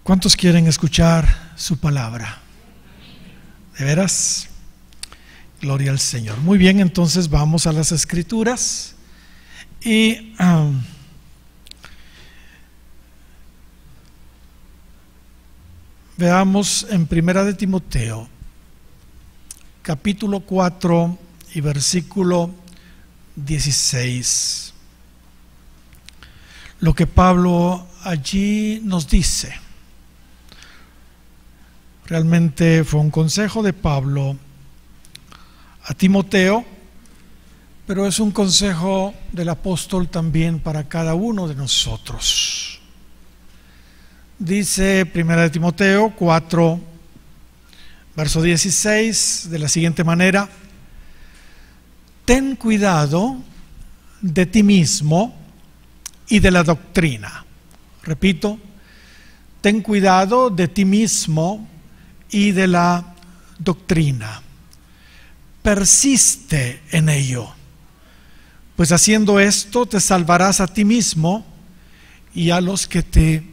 ¿Cuántos quieren escuchar su palabra? ¿De veras? Gloria al Señor. Muy bien, entonces vamos a las Escrituras y veamos en Primera de Timoteo, capítulo 4 y versículo 16. Lo que Pablo allí nos dice. Realmente fue un consejo de Pablo a Timoteo, pero es un consejo del apóstol también para cada uno de nosotros. Dice 1 Timoteo 4, verso 16, de la siguiente manera: ten cuidado de ti mismo y de la doctrina. Repito, ten cuidado de ti mismo y de la doctrina. Persiste en ello, pues haciendo esto te salvarás a ti mismo y a los que te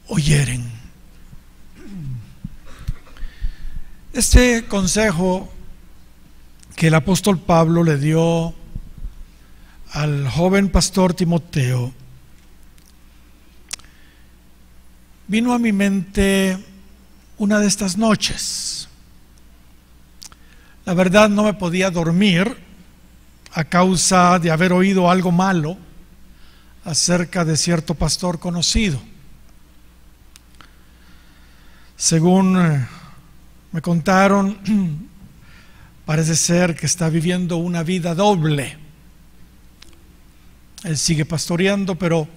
oyeren. Este consejo que el apóstol Pablo le dio al joven pastor Timoteo vino a mi mente una de estas noches. La verdad, no me podía dormir a causa de haber oído algo malo acerca de cierto pastor conocido. Según me contaron, parece ser que está viviendo una vida doble. Él sigue pastoreando, pero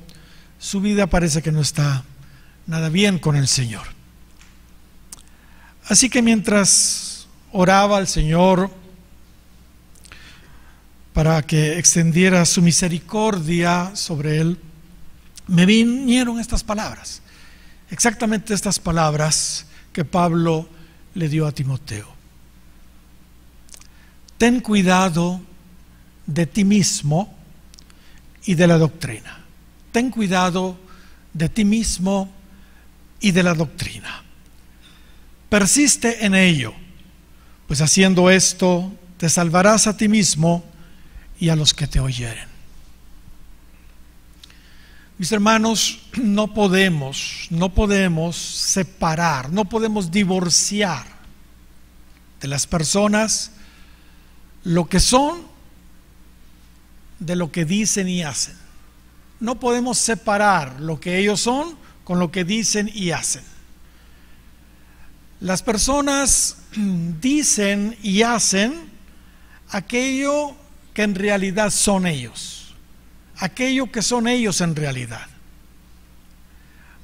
su vida parece que no está nada bien con el Señor. Así que mientras oraba al Señor para que extendiera su misericordia sobre él, me vinieron estas palabras, exactamente estas palabras que Pablo le dio a Timoteo. Ten cuidado de ti mismo y de la doctrina. Ten cuidado de ti mismo y de la doctrina. Persiste en ello, pues haciendo esto te salvarás a ti mismo y a los que te oyeren. Mis hermanos, no podemos separar, no podemos divorciar de las personas lo que son de lo que dicen y hacen. No podemos separar lo que ellos son con lo que dicen y hacen. Las personas dicen y hacen aquello que en realidad son ellos, aquello que son ellos en realidad.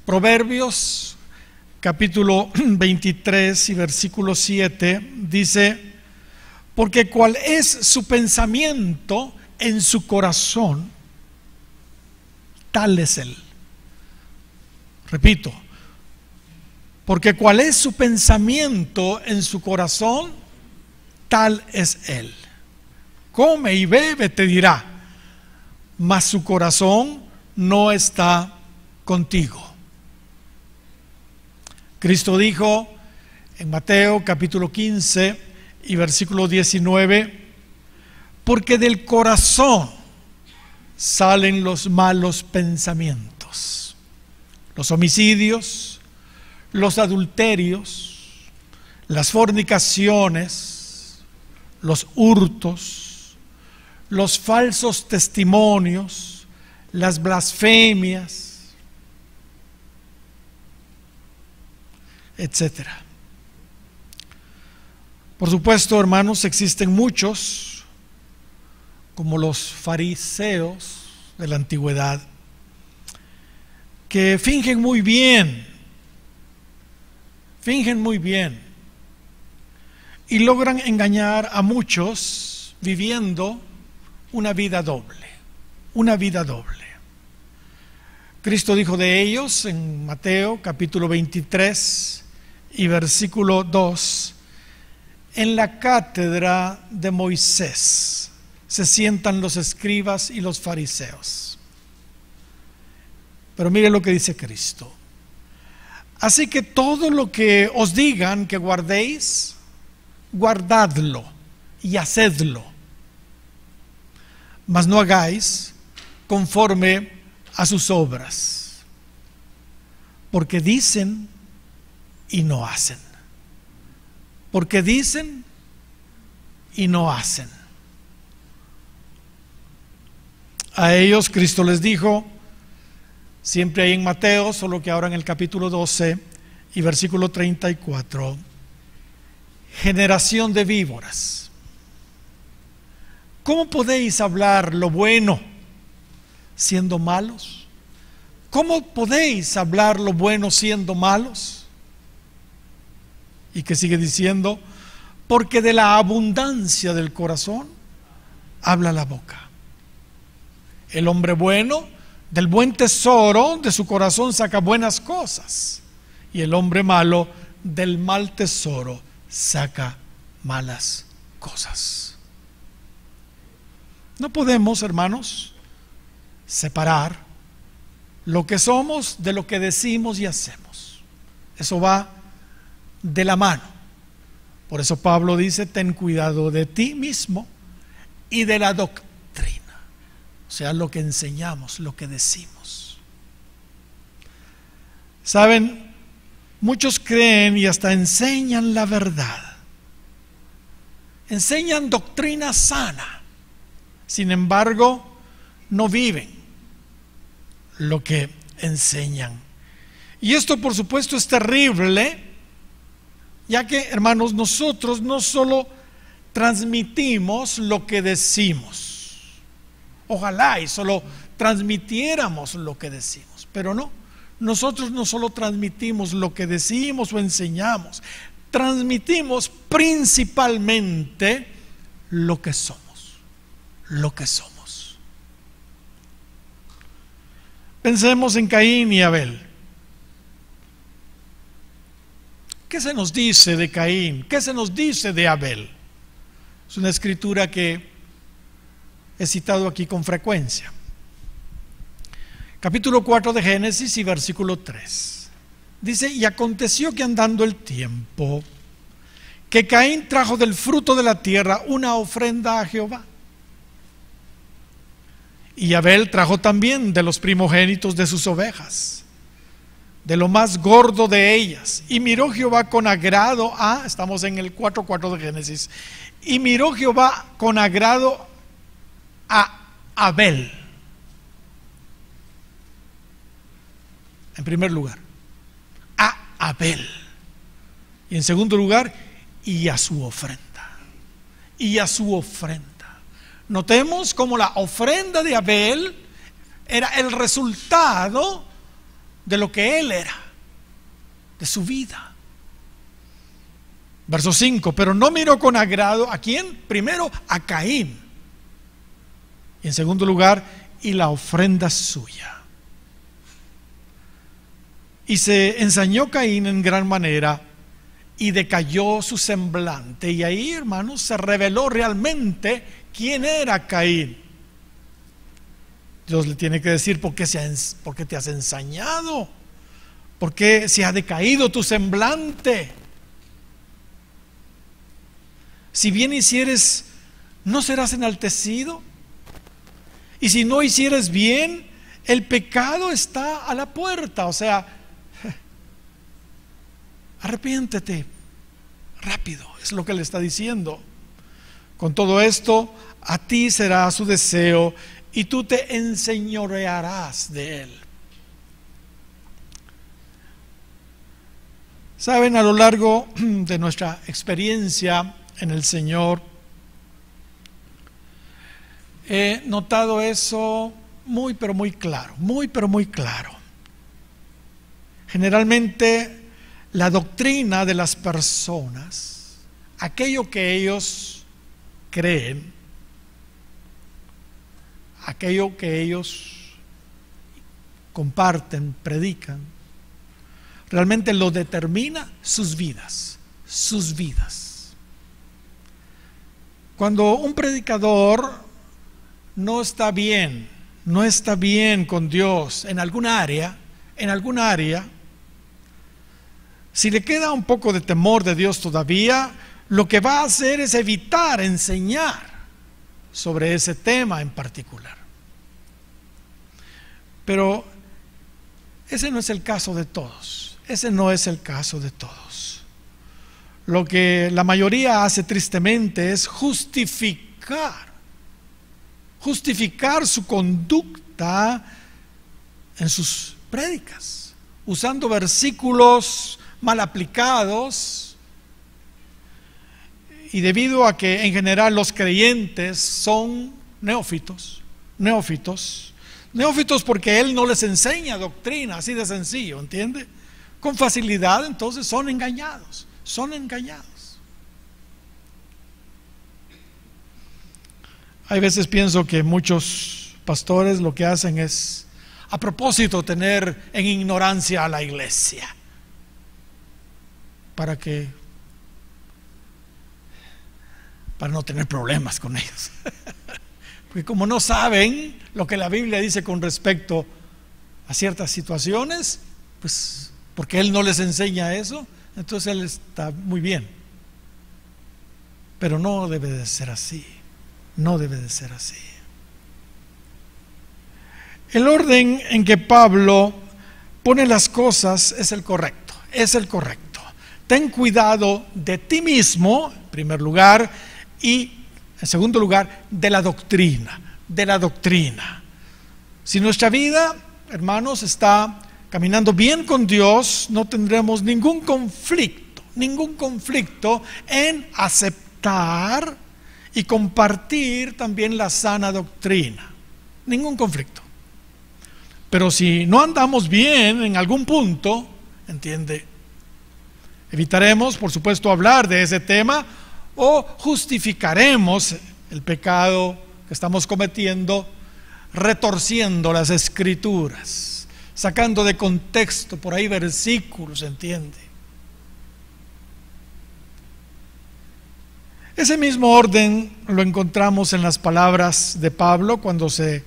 Proverbios capítulo 23 y versículo 7 dice: porque cual es su pensamiento en su corazón, tal es él. Repito, porque cual es su pensamiento en su corazón, tal es él. Come y bebe, te dirá, mas su corazón no está contigo. Cristo dijo en Mateo capítulo 15 y versículo 19: porque del corazón salen los malos pensamientos, los homicidios, los adulterios, las fornicaciones, los hurtos, los falsos testimonios, las blasfemias, etcétera. Por supuesto, hermanos, existen muchos, como los fariseos de la antigüedad, que fingen muy bien y logran engañar a muchos viviendo una vida doble. Cristo dijo de ellos en Mateo capítulo 23 y versículo 2: en la cátedra de Moisés se sientan los escribas y los fariseos. Pero mire lo que dice Cristo: Así que todo lo que os digan que guardéis, guardadlo y hacedlo. Mas no hagáis conforme a sus obras, porque dicen y no hacen. Porque dicen y no hacen. A ellos Cristo les dijo, siempre ahí en Mateo, solo que ahora en el capítulo 12 y versículo 34, generación de víboras, ¿cómo podéis hablar lo bueno siendo malos? ¿Cómo podéis hablar lo bueno siendo malos? Y que sigue diciendo, porque de la abundancia del corazón habla la boca. El hombre bueno, del buen tesoro de su corazón saca buenas cosas, y el hombre malo, del mal tesoro saca malas cosas. No podemos, hermanos, separar lo que somos de lo que decimos y hacemos. Eso va de la mano. Por eso Pablo dice, ten cuidado de ti mismo y de la doctrina. O sea, lo que enseñamos, lo que decimos. Saben, muchos creen y hasta enseñan la verdad. Enseñan doctrina sana. Sin embargo, no viven lo que enseñan. Y esto, por supuesto, es terrible, ya que, hermanos, nosotros no solo transmitimos lo que decimos. Ojalá y solo transmitiéramos lo que decimos, pero no. Nosotros no solo transmitimos lo que decimos o enseñamos, transmitimos principalmente lo que somos, lo que somos. Pensemos en Caín y Abel. ¿Qué se nos dice de Caín? ¿Qué se nos dice de Abel? Es una escritura que he citado aquí con frecuencia. Capítulo 4 de Génesis y versículo 3. Dice, y aconteció que andando el tiempo, que Caín trajo del fruto de la tierra una ofrenda a Jehová. Y Abel trajo también de los primogénitos de sus ovejas, de lo más gordo de ellas. Y miró Jehová con agrado a, estamos en el 4:4 de Génesis, y miró Jehová con agrado a Abel. En primer lugar, a Abel. Y en segundo lugar, y a su ofrenda. Y a su ofrenda. Notemos cómo la ofrenda de Abel era el resultado de lo que él era, de su vida. Verso 5, pero no miró con agrado, ¿a quién? Primero a Caín. Y en segundo lugar, y la ofrenda suya. Y se ensañó Caín en gran manera y decayó su semblante. Y ahí, hermanos, se reveló realmente quién era Caín. Dios le tiene que decir, ¿por qué te has ensañado? ¿Por qué se ha decaído tu semblante? Si bien hicieres, ¿no serás enaltecido? Y si no hicieres bien, el pecado está a la puerta. O sea, arrepiéntete rápido, es lo que le está diciendo. Con todo esto, a ti será su deseo y tú te enseñorearás de él. Saben, a lo largo de nuestra experiencia en el Señor, he notado eso muy pero muy claro, muy pero muy claro. Generalmente la doctrina de las personas, aquello que ellos creen, aquello que ellos comparten, predican, realmente lo determina sus vidas, sus vidas. Cuando un predicador no está bien con Dios en alguna área, Si le queda un poco de temor de Dios todavía, lo que va a hacer es evitar enseñar sobre ese tema en particular. Pero ese no es el caso de todos. Ese no es el caso de todos. Lo que la mayoría hace tristemente es justificar su conducta en sus prédicas, usando versículos mal aplicados, y debido a que en general los creyentes son neófitos porque Él no les enseña doctrina, así de sencillo, ¿entiende? Con facilidad, entonces son engañados. Hay veces pienso que muchos pastores lo que hacen es, a propósito, tener en ignorancia a la iglesia, para no tener problemas con ellos. Porque como no saben lo que la Biblia dice con respecto a ciertas situaciones, pues porque Él no les enseña eso, entonces Él está muy bien. Pero no debe de ser así. No debe de ser así. El orden en que Pablo pone las cosas es el correcto. Ten cuidado de ti mismo, en primer lugar, y en segundo lugar, de la doctrina. Si nuestra vida, hermanos, está caminando bien con Dios, no tendremos ningún conflicto en aceptar y compartir también la sana doctrina. Ningún conflicto. Pero si no andamos bien en algún punto, ¿entiende? Evitaremos, por supuesto, hablar de ese tema, o justificaremos el pecado que estamos cometiendo retorciendo las Escrituras, sacando de contexto por ahí versículos, ¿entiende? Ese mismo orden lo encontramos en las palabras de Pablo cuando se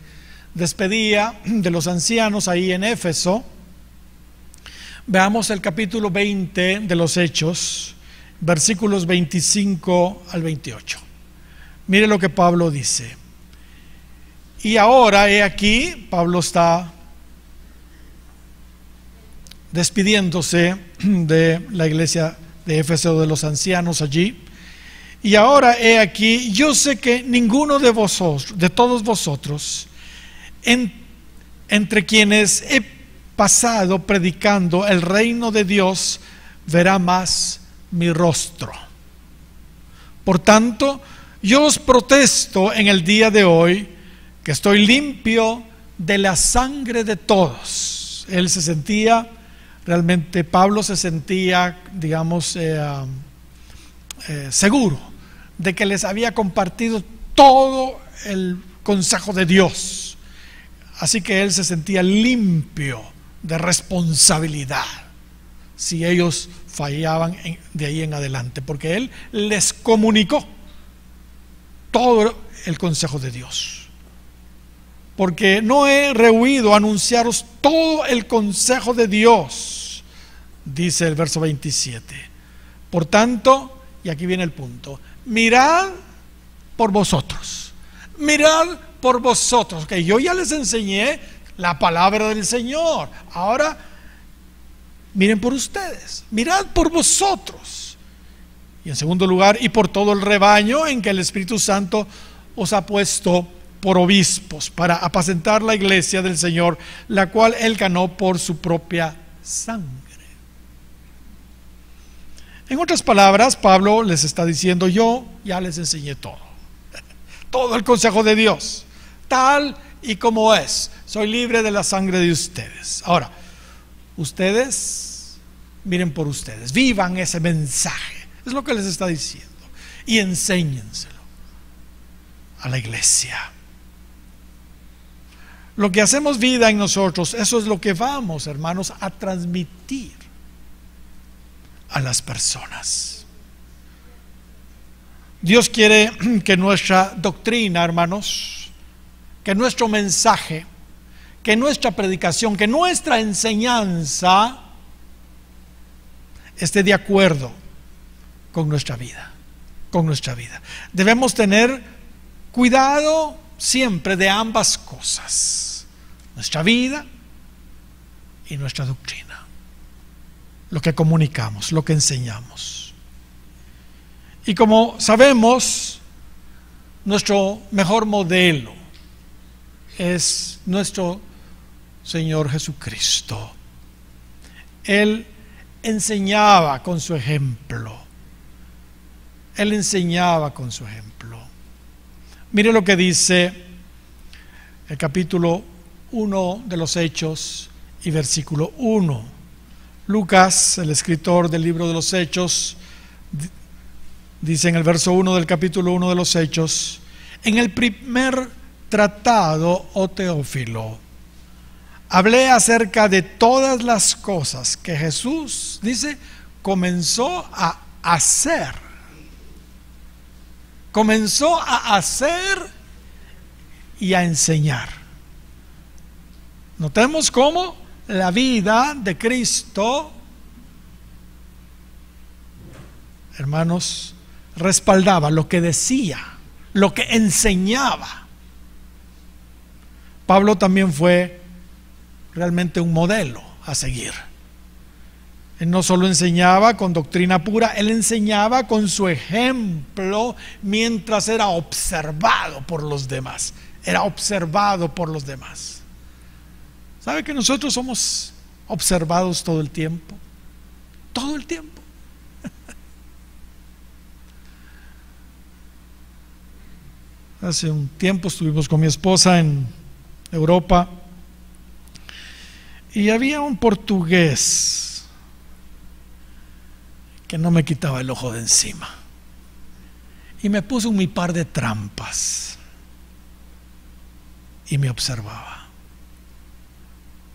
despedía de los ancianos ahí en Éfeso. Veamos el capítulo 20 de los Hechos, versículos 25 al 28. Mire lo que Pablo dice. Y ahora, he aquí, Pablo está despidiéndose de la iglesia de Éfeso, de los ancianos allí. Y ahora, he aquí, yo sé que ninguno de vosotros, de todos vosotros, entre quienes he pasado predicando el reino de Dios, verá más mi rostro. Por tanto, yo os protesto en el día de hoy que estoy limpio de la sangre de todos. Él se sentía, realmente Pablo se sentía, digamos, seguro de que les había compartido todo el consejo de Dios. Así que él se sentía limpio de responsabilidad si ellos fallaban de ahí en adelante, porque él les comunicó todo el consejo de Dios. Porque no he rehuido anunciaros todo el consejo de Dios, dice el verso 27. Por tanto, y aquí viene el punto, mirad por vosotros, que yo ya les enseñé la palabra del Señor. Ahora miren por ustedes, mirad por vosotros. Y en segundo lugar, y por todo el rebaño en que el Espíritu Santo os ha puesto por obispos, para apacentar la iglesia del Señor, la cual Él ganó por su propia sangre. En otras palabras, Pablo les está diciendo, yo ya les enseñé todo el consejo de Dios, tal y como es. Soy libre de la sangre de ustedes. Ahora, ustedes miren por ustedes, vivan ese mensaje, es lo que les está diciendo, y enséñenselo a la iglesia. Lo que hacemos vida en nosotros, eso es lo que vamos, hermanos, a transmitir a las personas. Dios quiere que nuestra doctrina, hermanos, que nuestro mensaje, que nuestra predicación, que nuestra enseñanza esté de acuerdo con nuestra vida, con nuestra vida. Debemos tener cuidado siempre de ambas cosas, nuestra vida y nuestra doctrina, lo que comunicamos, lo que enseñamos. Y como sabemos, nuestro mejor modelo es nuestro Señor Jesucristo. Él enseñaba con su ejemplo. Él enseñaba con su ejemplo. Mire lo que dice el capítulo 1 de los Hechos y versículo 1. Lucas, el escritor del libro de los Hechos, dice en el verso 1 del capítulo 1 de los Hechos: en el primer tratado, oh Teófilo, hablé acerca de todas las cosas que Jesús, dice, comenzó a hacer. Comenzó a hacer y a enseñar. Notemos cómo la vida de Cristo, hermanos, respaldaba lo que decía, lo que enseñaba. Pablo también fue realmente un modelo a seguir. Él no solo enseñaba con doctrina pura, él enseñaba con su ejemplo mientras era observado por los demás. Era observado por los demás. ¿Sabe que nosotros somos observados todo el tiempo? Todo el tiempo. Hace un tiempo estuvimos con mi esposa en Europa y había un portugués que no me quitaba el ojo de encima y me puso un mi par de trampas y me observaba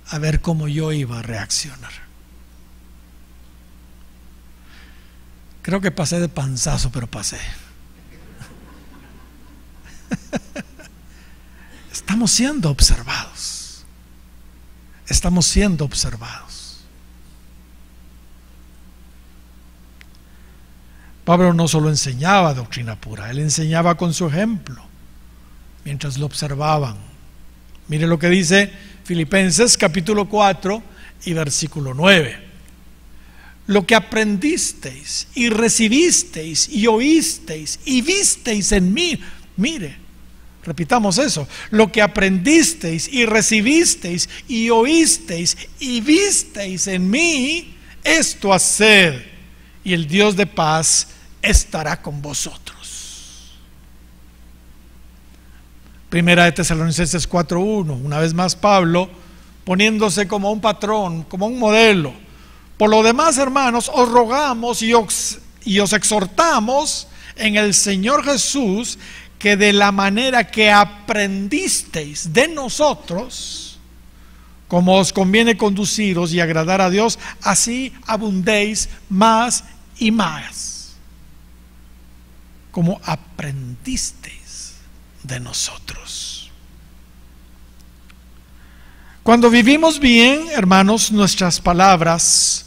a ver cómo yo iba a reaccionar. Creo que pasé de panzazo, pero pasé. Estamos siendo observados. Estamos siendo observados. Pablo no solo enseñaba doctrina pura, él enseñaba con su ejemplo mientras lo observaban. Mire lo que dice Filipenses capítulo 4 y versículo 9. Lo que aprendisteis y recibisteis y oísteis y visteis en mí. Mire, repitamos eso. Lo que aprendisteis y recibisteis y oísteis y visteis en mí, esto haced, y el Dios de paz estará con vosotros. Primera de Tesalonicenses 4:1. Una vez más Pablo poniéndose como un patrón, como un modelo. Por lo demás, hermanos, os rogamos y os exhortamos en el Señor Jesús que de la manera que aprendisteis de nosotros, como os conviene conduciros y agradar a Dios, así abundéis más y más, como aprendisteis de nosotros. Cuando vivimos bien, hermanos, nuestras palabras,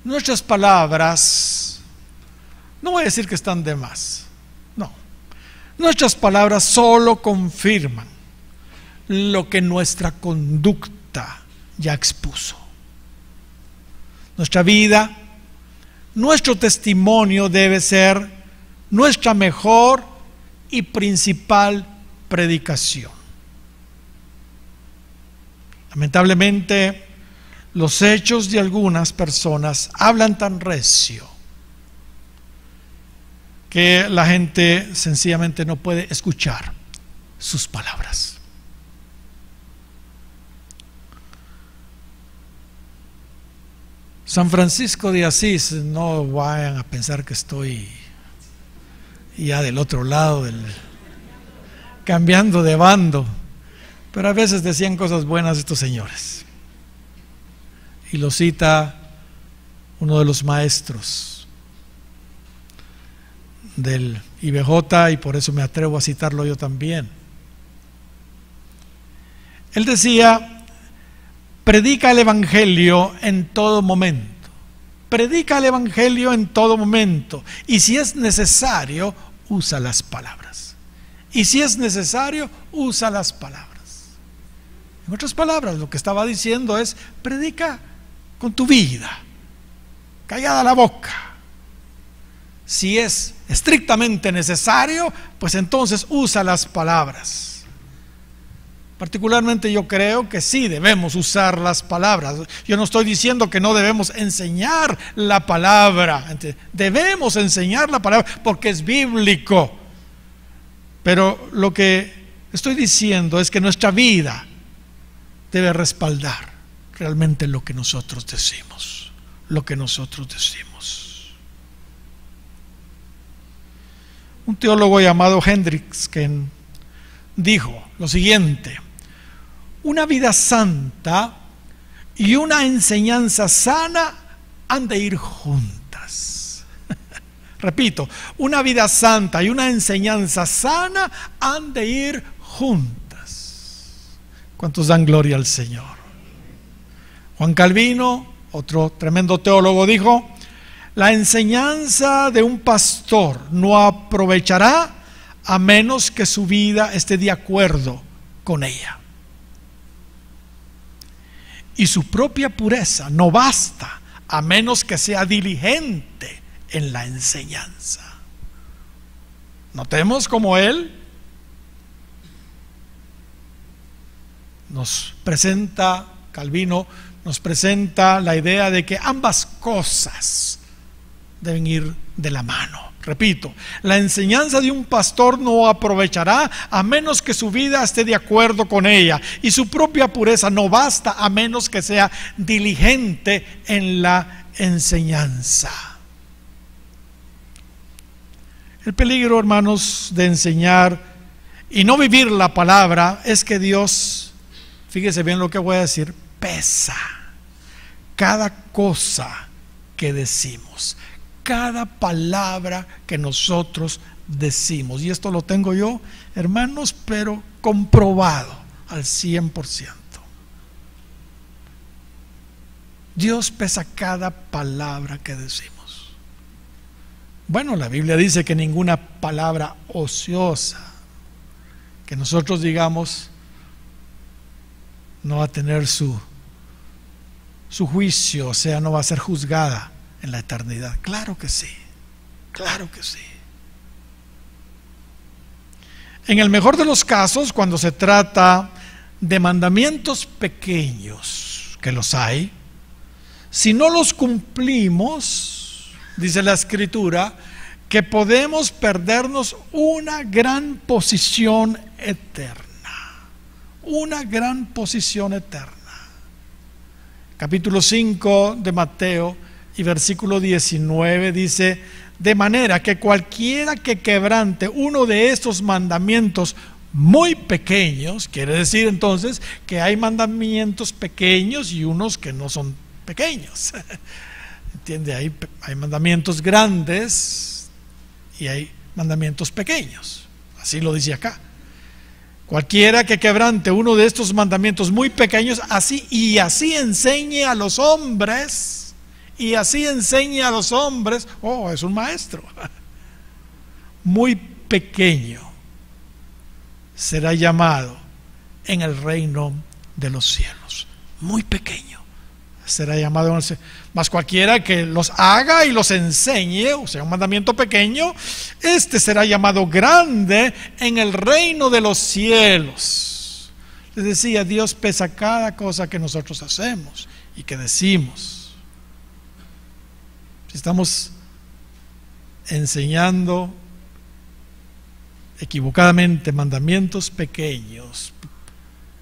no voy a decir que están de más, no. Nuestras palabras solo confirman lo que nuestra conducta ya expuso. Nuestra vida, nuestro testimonio debe ser nuestra mejor y principal predicación. Lamentablemente, los hechos de algunas personas hablan tan recio que la gente sencillamente no puede escuchar sus palabras. San Francisco de Asís, no vayan a pensar que estoy ya del otro lado, cambiando de bando, pero a veces decían cosas buenas estos señores. Y lo cita uno de los maestros del IBJ, y por eso me atrevo a citarlo yo también. Él decía: predica el Evangelio en todo momento, Predica el Evangelio en todo momento. Y si es necesario, usa las palabras. Y si es necesario, usa las palabras. En otras palabras, lo que estaba diciendo es: predica con tu vida, callada la boca. Si es estrictamente necesario, pues entonces usa las palabras. Particularmente yo creo que sí debemos usar las palabras. Yo no estoy diciendo que no debemos enseñar la palabra. Debemos enseñar la palabra porque es bíblico. Pero lo que estoy diciendo es que nuestra vida debe respaldar realmente lo que nosotros decimos. Lo que nosotros decimos. Un teólogo llamado Hendricks dijo lo siguiente: una vida santa y una enseñanza sana han de ir juntas. Repito, una vida santa y una enseñanza sana han de ir juntas. ¿Cuántos dan gloria al Señor? Juan Calvino, otro tremendo teólogo, dijo: la enseñanza de un pastor no aprovechará a menos que su vida esté de acuerdo con ella. Y su propia pureza no basta a menos que sea diligente en la enseñanza. Notemos cómo él nos presenta, Calvino nos presenta la idea de que ambas cosas deben ir de la mano. Repito, la enseñanza de un pastor no aprovechará a menos que su vida esté de acuerdo con ella, y su propia pureza no basta a menos que sea diligente en la enseñanza. El peligro, hermanos, de enseñar y no vivir la palabra es que Dios, fíjese bien lo que voy a decir, pesa cada cosa que decimos, cada palabra que nosotros decimos. Y esto lo tengo yo, hermanos, pero comprobado al 100%. Dios pesa cada palabra que decimos. Bueno, la Biblia dice que ninguna palabra ociosa que nosotros digamos no va a tener su juicio, o sea, no va a ser juzgada en la eternidad. Claro que sí, claro que sí. En el mejor de los casos, cuando se trata de mandamientos pequeños, que los hay, si no los cumplimos, dice la Escritura, que podemos perdernos una gran posición eterna, una gran posición eterna. Capítulo 5 de Mateo y versículo 19 dice: de manera que cualquiera que quebrante uno de estos mandamientos muy pequeños, quiere decir entonces que hay mandamientos pequeños y unos que no son pequeños. ¿Entiende? Hay mandamientos grandes y hay mandamientos pequeños. Así lo dice acá. Cualquiera que quebrante uno de estos mandamientos muy pequeños, así enseñe a los hombres, oh, es un maestro. Muy pequeño será llamado en el reino de los cielos. Muy pequeño será llamado en el cielo. Mas cualquiera que los haga y los enseñe, o sea, un mandamiento pequeño, este será llamado grande en el reino de los cielos. Les decía, Dios pesa cada cosa que nosotros hacemos y que decimos. Si estamos enseñando equivocadamente mandamientos pequeños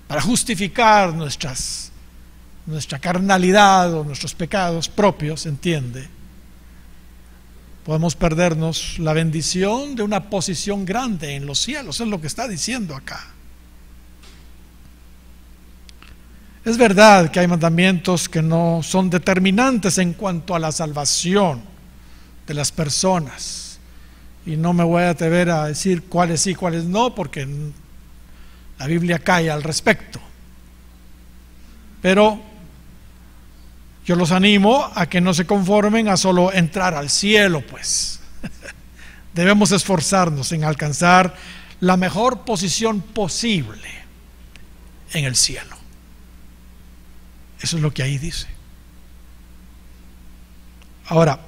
para justificar nuestra carnalidad o nuestros pecados propios, ¿entiende? Podemos perdernos la bendición de una posición grande en los cielos. Es lo que está diciendo acá. Es verdad que hay mandamientos que no son determinantes en cuanto a la salvación de las personas, y no me voy a atrever a decir cuáles sí, cuáles no, porque la Biblia calla al respecto. Pero Yo los animo a que no se conformen a solo entrar al cielo, pues. Debemos esforzarnos en alcanzar la mejor posición posible en el cielo. Eso es lo que ahí dice. Ahora,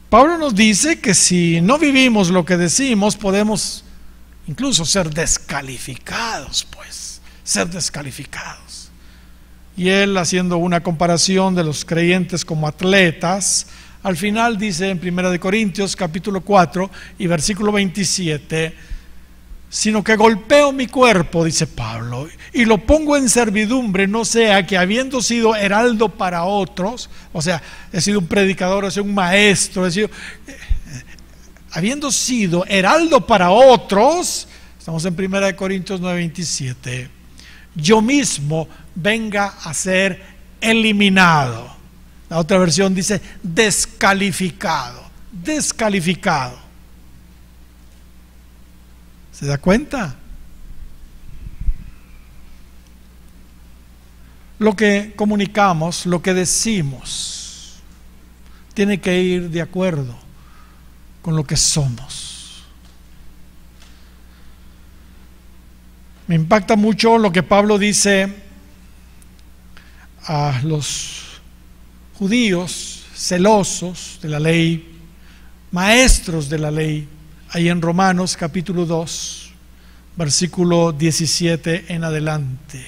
Pablo nos dice que si no vivimos lo que decimos, podemos incluso ser descalificados, pues, ser descalificados. Y él, haciendo una comparación de los creyentes como atletas, al final dice en 1 Corintios capítulo 4 y versículo 27, sino que golpeo mi cuerpo, dice Pablo, y lo pongo en servidumbre, no sea que habiendo sido heraldo para otros, o sea, he sido un predicador, he sido un maestro, habiendo sido heraldo para otros, estamos en 1 Corintios 9:27, yo mismo venga a ser eliminado. La otra versión dice descalificado, descalificado. ¿Se da cuenta? Lo que comunicamos, lo que decimos, tiene que ir de acuerdo con lo que somos. Me impacta mucho lo que Pablo dice a los judíos celosos de la ley, maestros de la ley, ahí en Romanos capítulo 2, versículo 17 en adelante.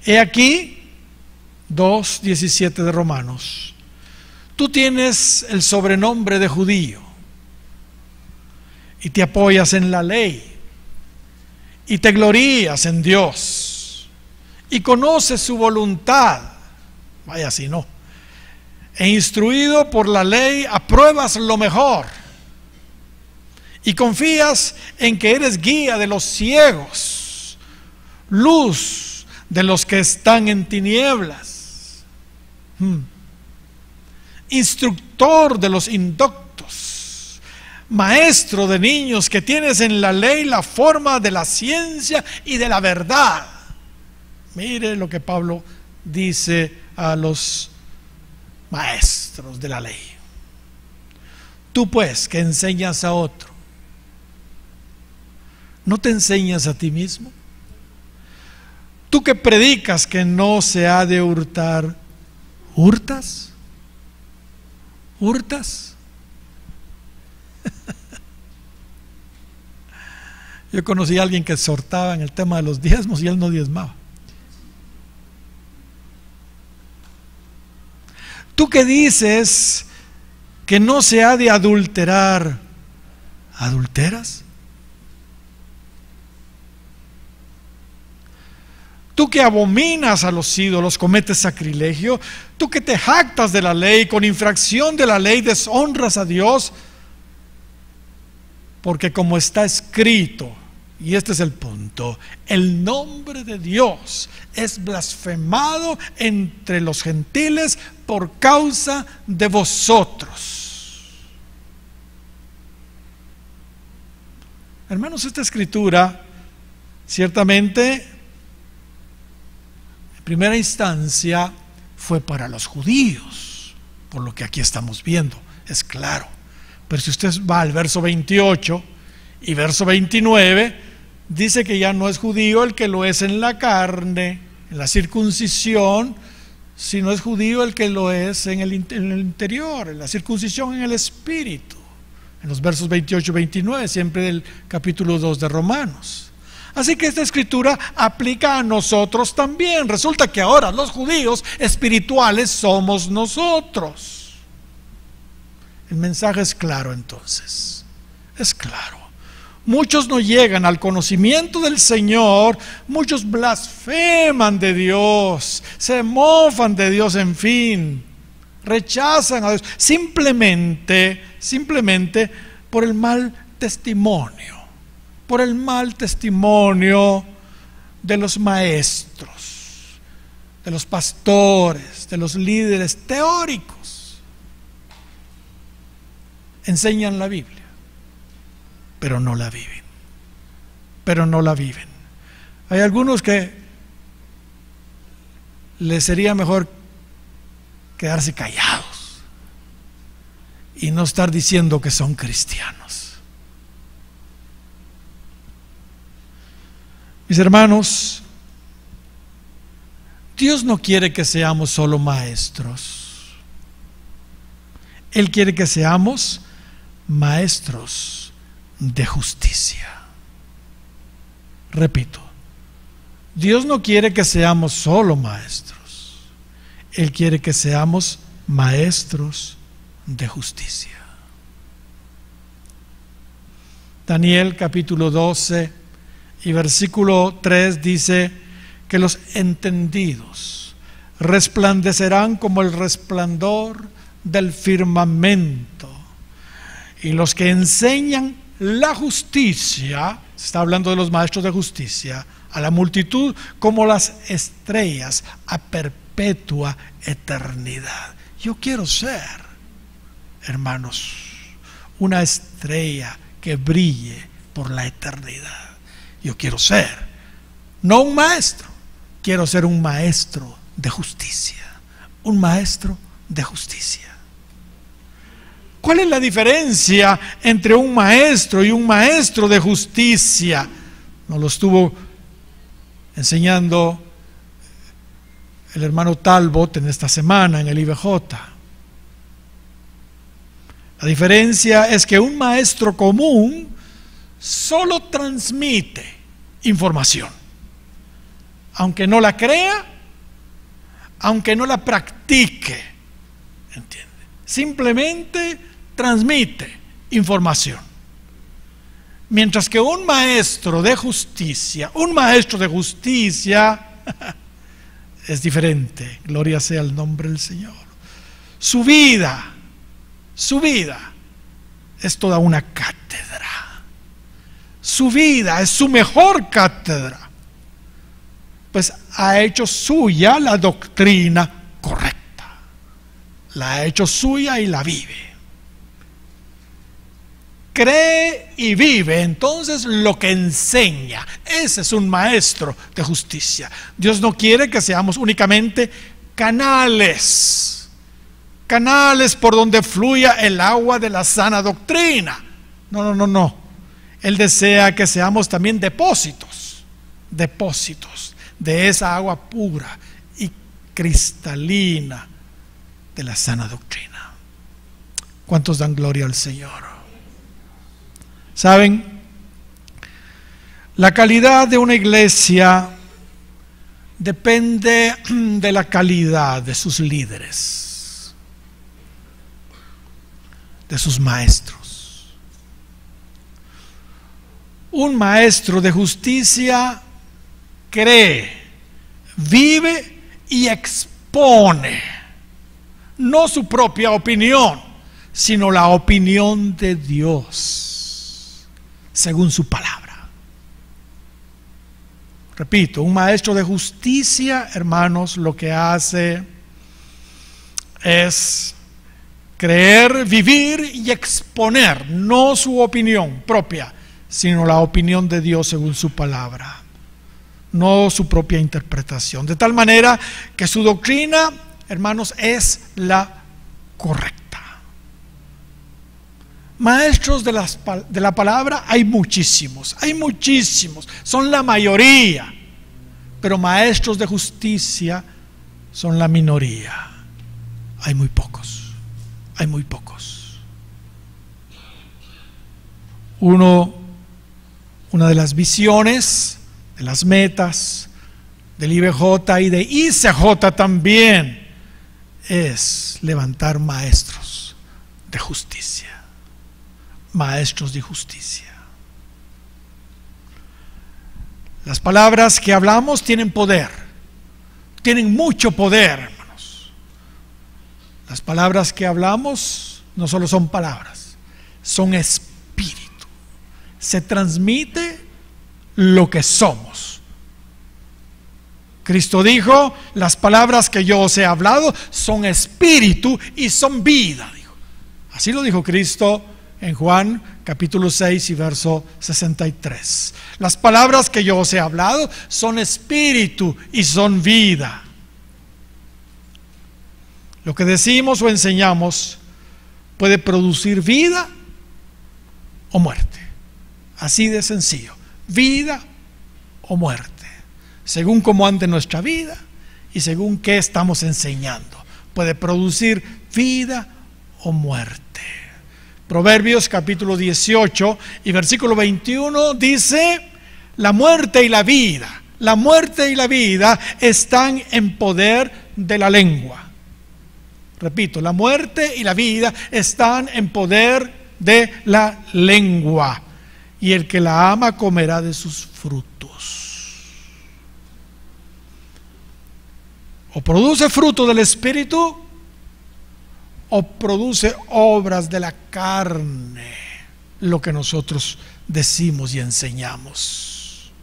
He aquí 2:17 de Romanos. Tú tienes el sobrenombre de judío y te apoyas en la ley y te glorías en Dios y conoces su voluntad. Vaya si no. E instruido por la ley apruebas lo mejor y confías en que eres guía de los ciegos, luz de los que están en tinieblas, instructor de los indoctos, maestro de niños, que tienes en la ley la forma de la ciencia y de la verdad. Mire lo que Pablo dice a los maestros de la ley. Tú pues que enseñas a otro, ¿no te enseñas a ti mismo? Tú que predicas que no se ha de hurtar, ¿hurtas? ¿Hurtas? Yo conocí a alguien que exhortaba en el tema de los diezmos y él no diezmaba. Tú que dices que no se ha de adulterar, ¿adulteras? Tú que abominas a los ídolos, cometes sacrilegio. Tú que te jactas de la ley, con infracción de la ley deshonras a Dios. Porque como está escrito, y este es el punto, el nombre de Dios es blasfemado entre los gentiles por causa de vosotros. Hermanos, esta escritura ciertamente en primera instancia fue para los judíos, por lo que aquí estamos viendo, es claro. Pero si usted va al verso 28 y verso 29, dice que ya no es judío el que lo es en la carne, en la circuncisión, sino es judío el que lo es en el interior, en la circuncisión en el espíritu. En los versos 28 y 29, siempre del capítulo 2 de Romanos. Así que esta escritura aplica a nosotros también. Resulta que ahora los judíos espirituales somos nosotros. El mensaje es claro entonces, es claro. Muchos no llegan al conocimiento del Señor, muchos blasfeman de Dios, se mofan de Dios, en fin, rechazan a Dios, simplemente por el mal testimonio, de los maestros, de los pastores, de los líderes teóricos. Enseñan la Biblia, pero no la viven. Hay algunos que les sería mejor quedarse callados y no estar diciendo que son cristianos. Mis hermanos, Dios no quiere que seamos solo maestros. Él quiere que seamos maestros de justicia. Repito, Dios no quiere que seamos solo maestros. Él quiere que seamos maestros de justicia. Daniel capítulo 12 y versículo 3 dice que los entendidos resplandecerán como el resplandor del firmamento, y los que enseñan la justicia, se está hablando de los maestros de justicia, a la multitud como las estrellas a perpetua eternidad. Yo quiero ser, hermanos, una estrella que brille por la eternidad. Yo quiero ser, no un maestro, quiero ser un maestro de justicia, un maestro de justicia. ¿Cuál es la diferencia entre un maestro y un maestro de justicia? Nos lo estuvo enseñando el hermano Talbot en esta semana en el IBJ. La diferencia es que un maestro común solo transmite información, aunque no la crea, aunque no la practique, ¿entiende? Simplemente transmite información. Mientras que un maestro de justicia es diferente. Gloria sea el nombre del Señor. Su vida es toda una cátedra. Su vida es su mejor cátedra, pues ha hecho suya la doctrina correcta, la ha hecho suya y la vive. Cree y vive entonces lo que enseña. Ese es un maestro de justicia. Dios no quiere que seamos únicamente canales por donde fluya el agua de la sana doctrina. No. Él desea que seamos también depósitos de esa agua pura y cristalina de la sana doctrina. ¿Cuántos dan gloria al Señor? ¿Saben? La calidad de una iglesia depende de la calidad de sus líderes, de sus maestros. Un maestro de justicia cree, vive y expone no su propia opinión, sino la opinión de Dios, según su palabra. Repito, un maestro de justicia, hermanos, lo que hace es creer, vivir y exponer no su opinión propia, sino la opinión de Dios según su palabra, no su propia interpretación, de tal manera que su doctrina, hermanos, es la correcta. Maestros de la palabra hay muchísimos, son la mayoría, pero maestros de justicia son la minoría. Hay muy pocos. Una de las visiones, de las metas del IBJ y de ICJ también es levantar maestros de justicia. Maestros de justicia. Las palabras que hablamos tienen poder, tienen mucho poder, hermanos. Las palabras que hablamos no solo son palabras, son espíritu. Se transmite lo que somos. Cristo dijo: las palabras que yo os he hablado son espíritu y son vida, dijo. Así lo dijo Cristo en Juan capítulo 6 y verso 63. Las palabras que yo os he hablado son espíritu y son vida. Lo que decimos o enseñamos puede producir vida o muerte. Así de sencillo. Vida o muerte. Según cómo ande nuestra vida y según qué estamos enseñando. Puede producir vida o muerte. Proverbios capítulo 18 y versículo 21 dice: la muerte y la vida están en poder de la lengua. Repito, la muerte y la vida están en poder de la lengua, y el que la ama comerá de sus frutos. O produce fruto del Espíritu, o produce obras de la carne, lo que nosotros decimos y enseñamos.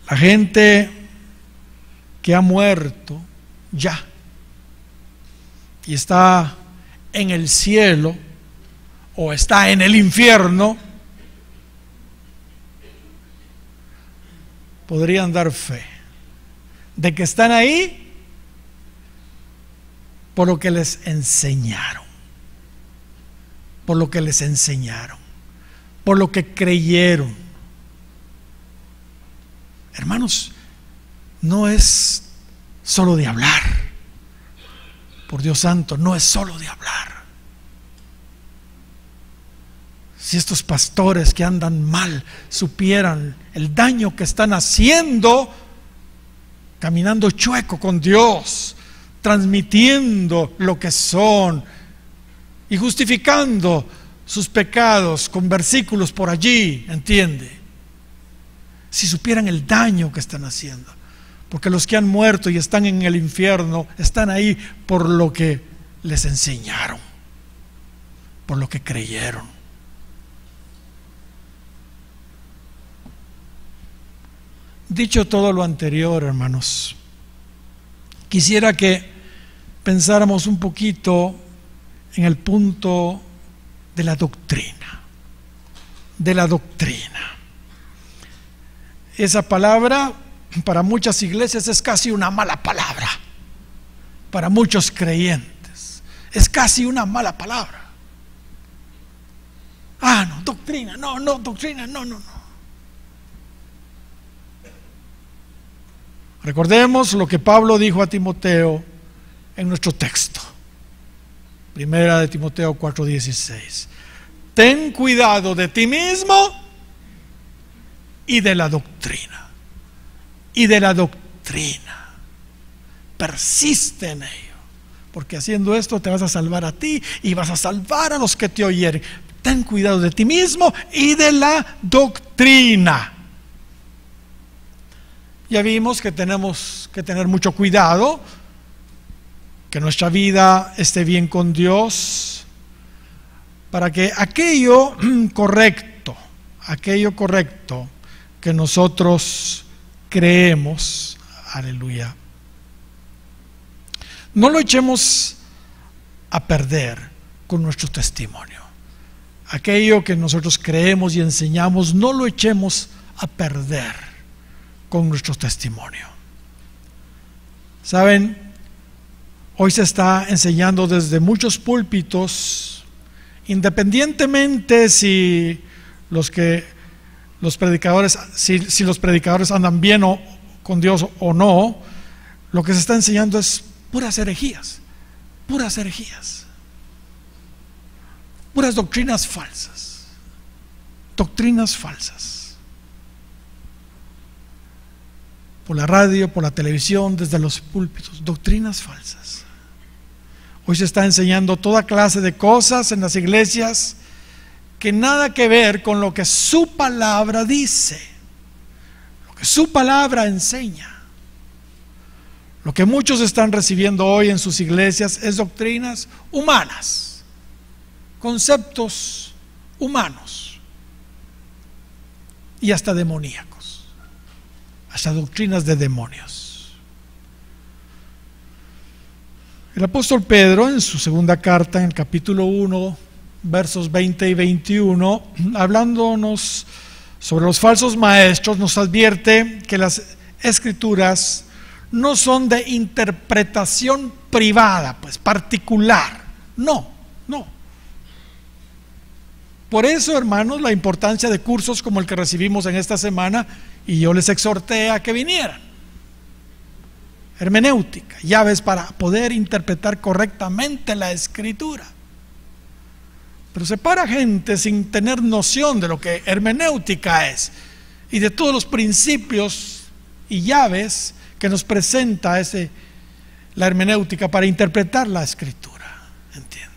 La gente que ha muerto ya y está en el cielo o está en el infierno, podrían dar fe de que están ahí por lo que les enseñaron, por lo que les enseñaron, por lo que creyeron. Hermanos, no es solo de hablar. Por Dios santo, no es solo de hablar. Si estos pastores que andan mal supieran el daño que están haciendo, caminando chueco con Dios, transmitiendo lo que son y justificando sus pecados con versículos por allí, ¿entiende? Si supieran el daño que están haciendo. Porque los que han muerto y están en el infierno están ahí por lo que les enseñaron, por lo que creyeron. Dicho todo lo anterior, hermanos, quisiera que pensáramos un poquito en el punto de la doctrina. De la doctrina. Esa palabra para muchas iglesias es casi una mala palabra. Para muchos creyentes es casi una mala palabra. No, doctrina, doctrina, no. Recordemos lo que Pablo dijo a Timoteo en nuestro texto. Primera de Timoteo 4:16. Ten cuidado de ti mismo y de la doctrina. Y de la doctrina. Persiste en ello, porque haciendo esto te vas a salvar a ti y vas a salvar a los que te oyeren. Ten cuidado de ti mismo y de la doctrina. Ya vimos que tenemos que tener mucho cuidado, que nuestra vida esté bien con Dios, para que aquello correcto que nosotros creemos, aleluya, no lo echemos a perder con nuestro testimonio. Aquello que nosotros creemos y enseñamos, no lo echemos a perder con nuestro testimonio. Saben, hoy se está enseñando desde muchos púlpitos, independientemente si los predicadores andan bien con Dios o no, lo que se está enseñando es puras herejías, puras doctrinas falsas, por la radio, por la televisión, desde los púlpitos, doctrinas falsas. Hoy se está enseñando toda clase de cosas en las iglesias que nada que ver con lo que su palabra dice, lo que su palabra enseña. Lo que muchos están recibiendo hoy en sus iglesias es doctrinas humanas, conceptos humanos y hasta demoníacos, hasta doctrinas de demonios. El apóstol Pedro, en su segunda carta, en el capítulo 1, versos 20 y 21, hablándonos sobre los falsos maestros, nos advierte que las Escrituras no son de interpretación privada, pues particular. No, no. Por eso, hermanos, la importancia de cursos como el que recibimos en esta semana, y yo les exhorté a que vinieran. Hermenéutica, llaves para poder interpretar correctamente la Escritura. Pero se para gente sin tener noción de lo que hermenéutica es y de todos los principios y llaves que nos presenta la hermenéutica para interpretar la Escritura. ¿Entiende?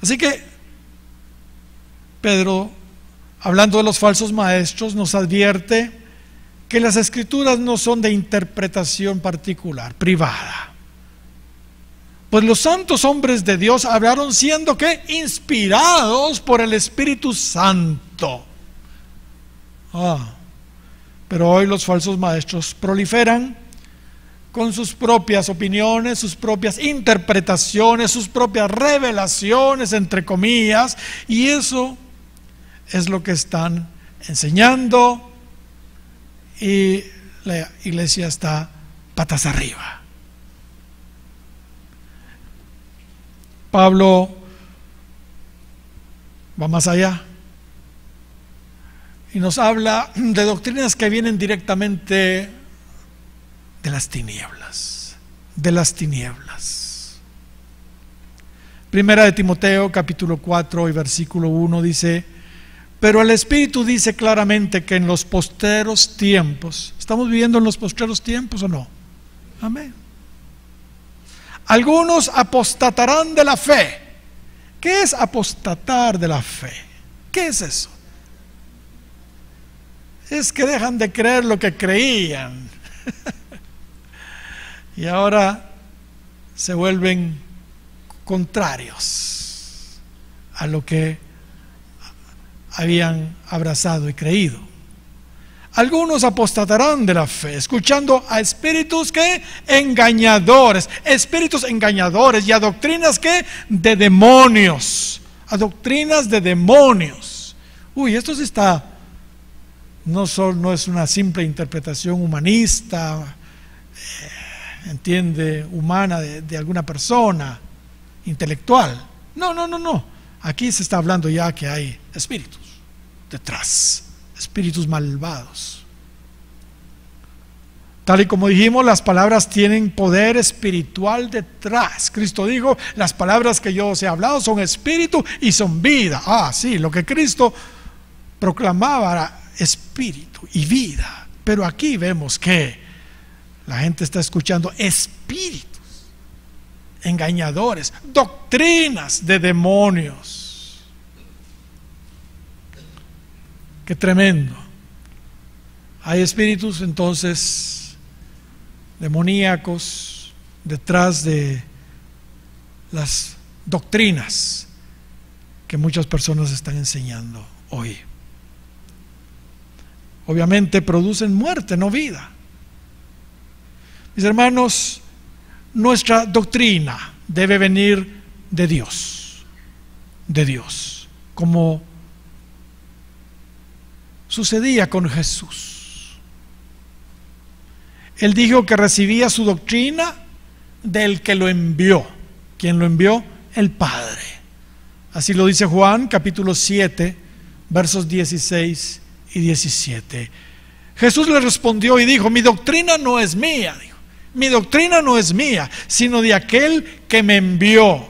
Así que Pedro, hablando de los falsos maestros, nos advierte que las Escrituras no son de interpretación particular, privada. Pues los santos hombres de Dios hablaron siendo que inspirados por el Espíritu Santo. Pero hoy los falsos maestros proliferan con sus propias opiniones, sus propias interpretaciones, sus propias revelaciones, entre comillas, y eso es lo que están enseñando, y la iglesia está patas arriba. Pablo va más allá y nos habla de doctrinas que vienen directamente de las tinieblas, de las tinieblas. Primera de Timoteo, capítulo 4 y versículo 1 dice: pero el Espíritu dice claramente que en los postreros tiempos, ¿estamos viviendo en los postreros tiempos o no? Amén. Algunos apostatarán de la fe. ¿Qué es apostatar de la fe? ¿Qué es eso? Es que dejan de creer lo que creían y ahora se vuelven contrarios a lo que habían abrazado y creído. Algunos apostatarán de la fe, escuchando a espíritus que engañadores, espíritus engañadores, y a doctrinas que de demonios, a doctrinas de demonios. Esto sí está, no es una simple interpretación humanista, entiende, humana de alguna persona, intelectual. No. Aquí se está hablando ya que hay espíritus detrás, espíritus malvados. Tal y como dijimos, las palabras tienen poder espiritual detrás. Cristo dijo: las palabras que yo os he hablado son espíritu y son vida. Sí, lo que Cristo proclamaba era espíritu y vida. Pero aquí vemos que la gente está escuchando espíritus engañadores, doctrinas de demonios. Qué tremendo. Hay espíritus entonces demoníacos detrás de las doctrinas que muchas personas están enseñando hoy. Obviamente producen muerte, no vida. Mis hermanos, nuestra doctrina debe venir de Dios, como sucedía con Jesús. Él dijo que recibía su doctrina del que lo envió. ¿Quién lo envió? El Padre. Así lo dice Juan, capítulo 7, versos 16 y 17. Jesús le respondió y dijo: mi doctrina no es mía, dijo. Mi doctrina no es mía, sino de aquel que me envió.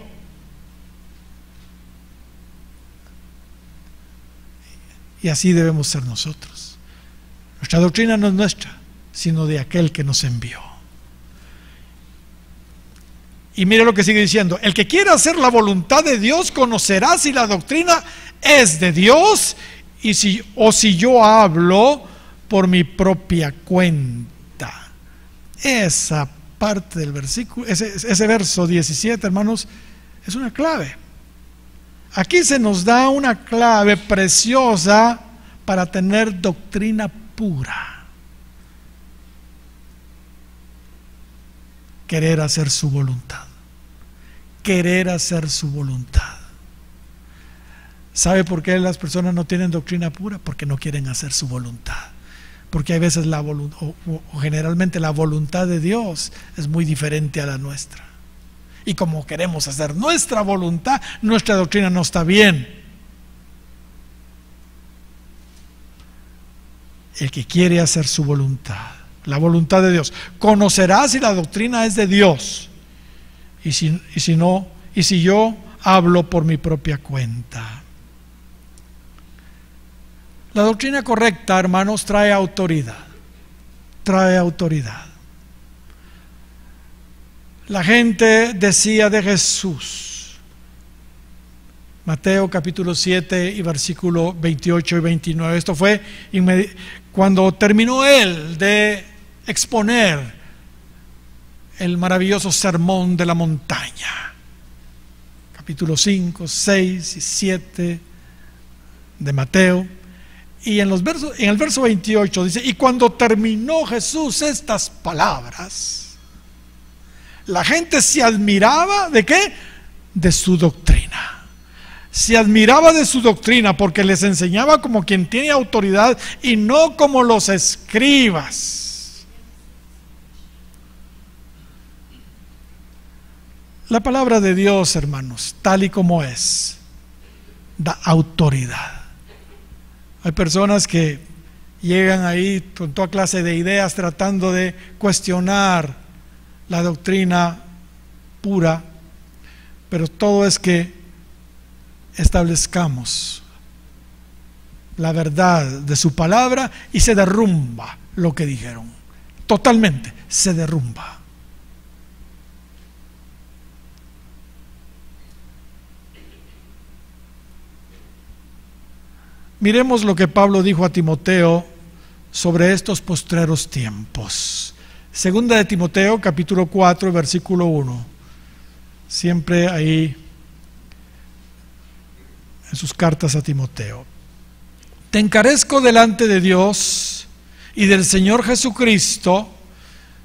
Y así debemos ser nosotros. Nuestra doctrina no es nuestra, sino de aquel que nos envió. Y mire lo que sigue diciendo: el que quiera hacer la voluntad de Dios conocerá si la doctrina es de Dios o si yo hablo por mi propia cuenta. Esa parte del versículo, ese verso 17, hermanos, es una clave. Aquí se nos da una clave preciosa para tener doctrina pura. Querer hacer su voluntad. Querer hacer su voluntad. ¿Sabe por qué las personas no tienen doctrina pura? Porque no quieren hacer su voluntad. porque hay veces o generalmente la voluntad de Dios es muy diferente a la nuestra. Y como queremos hacer nuestra voluntad, nuestra doctrina no está bien. El que quiere hacer su voluntad, la voluntad de Dios, conocerá si la doctrina es de Dios. Y si yo hablo por mi propia cuenta. La doctrina correcta, hermanos, trae autoridad. Trae autoridad. La gente decía de Jesús, Mateo capítulo 7 y versículo 28 y 29. Esto fue cuando terminó él de exponer el maravilloso sermón de la montaña. Capítulo 5, 6 y 7 de Mateo. Y en el verso 28 dice: y cuando terminó Jesús estas palabras, la gente se admiraba ¿de qué? De su doctrina. Se admiraba de su doctrina porque les enseñaba como quien tiene autoridad y no como los escribas. La palabra de Dios, hermanos, tal y como es, da autoridad. Hay personas que llegan ahí con toda clase de ideas tratando de cuestionar la doctrina pura, pero todo es que establezcamos la verdad de su palabra y se derrumba lo que dijeron. Totalmente se derrumba. Miremos lo que Pablo dijo a Timoteo sobre estos postreros tiempos. Segunda de Timoteo, capítulo 4, versículo 1. Siempre ahí en sus cartas a Timoteo. Te encarezco delante de Dios y del Señor Jesucristo,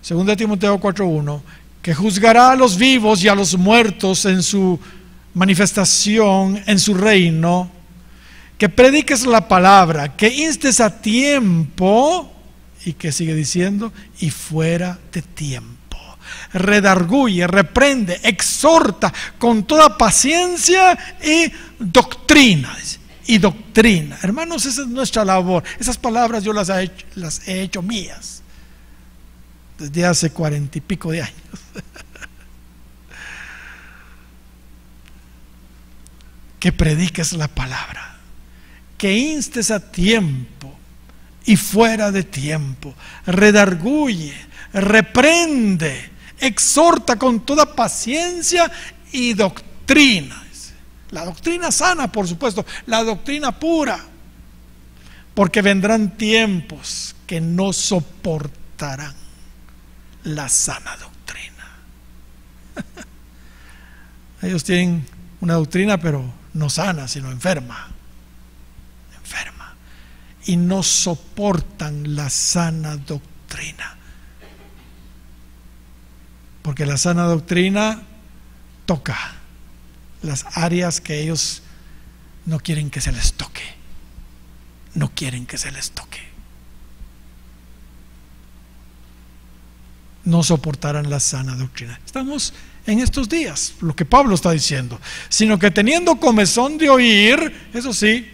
segunda de Timoteo 4:1, que juzgará a los vivos y a los muertos en su manifestación, en su reino, que prediques la palabra, que instes a tiempo, y que sigue diciendo, y fuera de tiempo. Redarguye, reprende, exhorta con toda paciencia y doctrina. Y doctrina. Hermanos, esa es nuestra labor. Esas palabras yo las he hecho mías desde hace 40 y pico de años. Que prediques la palabra, que instes a tiempo y fuera de tiempo, redarguye, reprende, exhorta con toda paciencia y doctrina. La doctrina sana, por supuesto, la doctrina pura, porque vendrán tiempos que no soportarán la sana doctrina. Ellos tienen una doctrina, pero no sana, sino enferma. Y no soportan la sana doctrina. Porque la sana doctrina toca las áreas que ellos no quieren que se les toque. No quieren que se les toque. No soportarán la sana doctrina. Estamos en estos días, lo que Pablo está diciendo. Sino que teniendo comezón de oír, eso sí,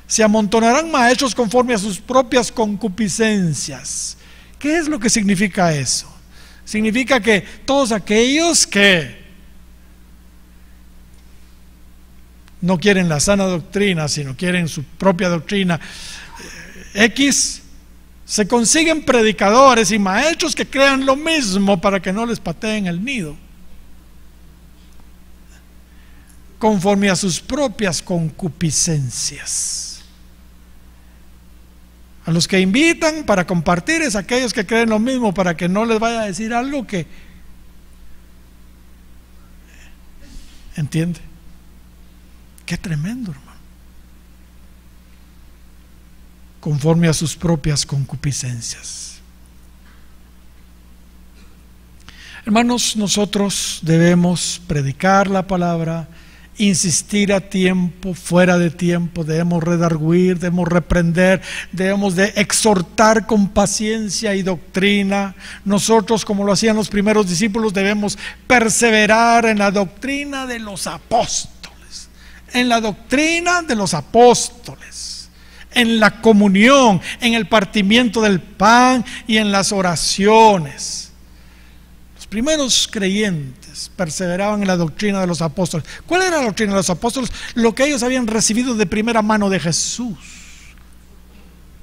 se amontonarán maestros conforme a sus propias concupiscencias. ¿Qué es lo que significa eso? Significa que todos aquellos que no quieren la sana doctrina, sino quieren su propia doctrina X, se consiguen predicadores y maestros que crean lo mismo para que no les pateen el nido, conforme a sus propias concupiscencias. A los que invitan para compartir es aquellos que creen lo mismo, para que no les vaya a decir algo que... ¿Entiende? Qué tremendo, hermano. Conforme a sus propias concupiscencias. Hermanos, nosotros debemos predicar la palabra, insistir a tiempo, fuera de tiempo, debemos redarguir, debemos reprender, debemos de exhortar con paciencia y doctrina. Nosotros, como lo hacían los primeros discípulos, debemos perseverar en la doctrina de los apóstoles, en la doctrina de los apóstoles, en la comunión, en el partimiento del pan y en las oraciones. Los primeros creyentes perseveraban en la doctrina de los apóstoles. ¿Cuál era la doctrina de los apóstoles? Lo que ellos habían recibido de primera mano de Jesús,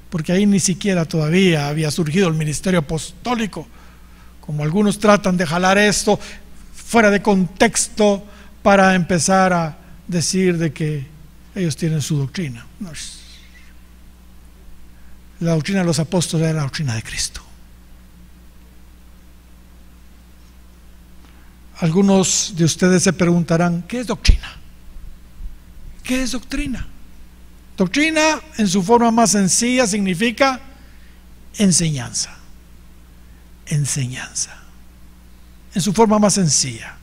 porque ahí ni siquiera todavía había surgido el ministerio apostólico, como algunos tratan de jalar esto fuera de contexto para empezar a decir de que ellos tienen su doctrina. No, la doctrina de los apóstoles era la doctrina de Cristo. Algunos de ustedes se preguntarán, ¿qué es doctrina? ¿Qué es doctrina? Doctrina, en su forma más sencilla, significa enseñanza. Enseñanza. En su forma más sencilla.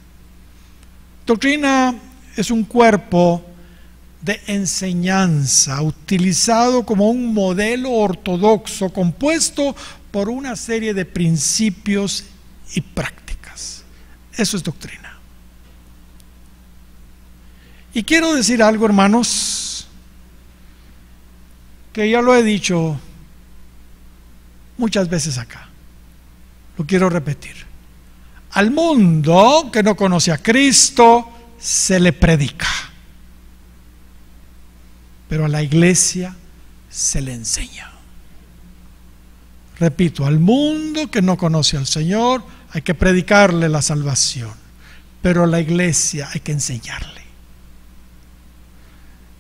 Doctrina es un cuerpo de enseñanza utilizado como un modelo ortodoxo compuesto por una serie de principios y prácticas. Eso es doctrina. Y quiero decir algo, hermanos, que ya lo he dicho muchas veces acá. Lo quiero repetir. Al mundo que no conoce a Cristo se le predica, pero a la iglesia se le enseña. Repito, al mundo que no conoce al Señor hay que predicarle la salvación, pero a la iglesia hay que enseñarle.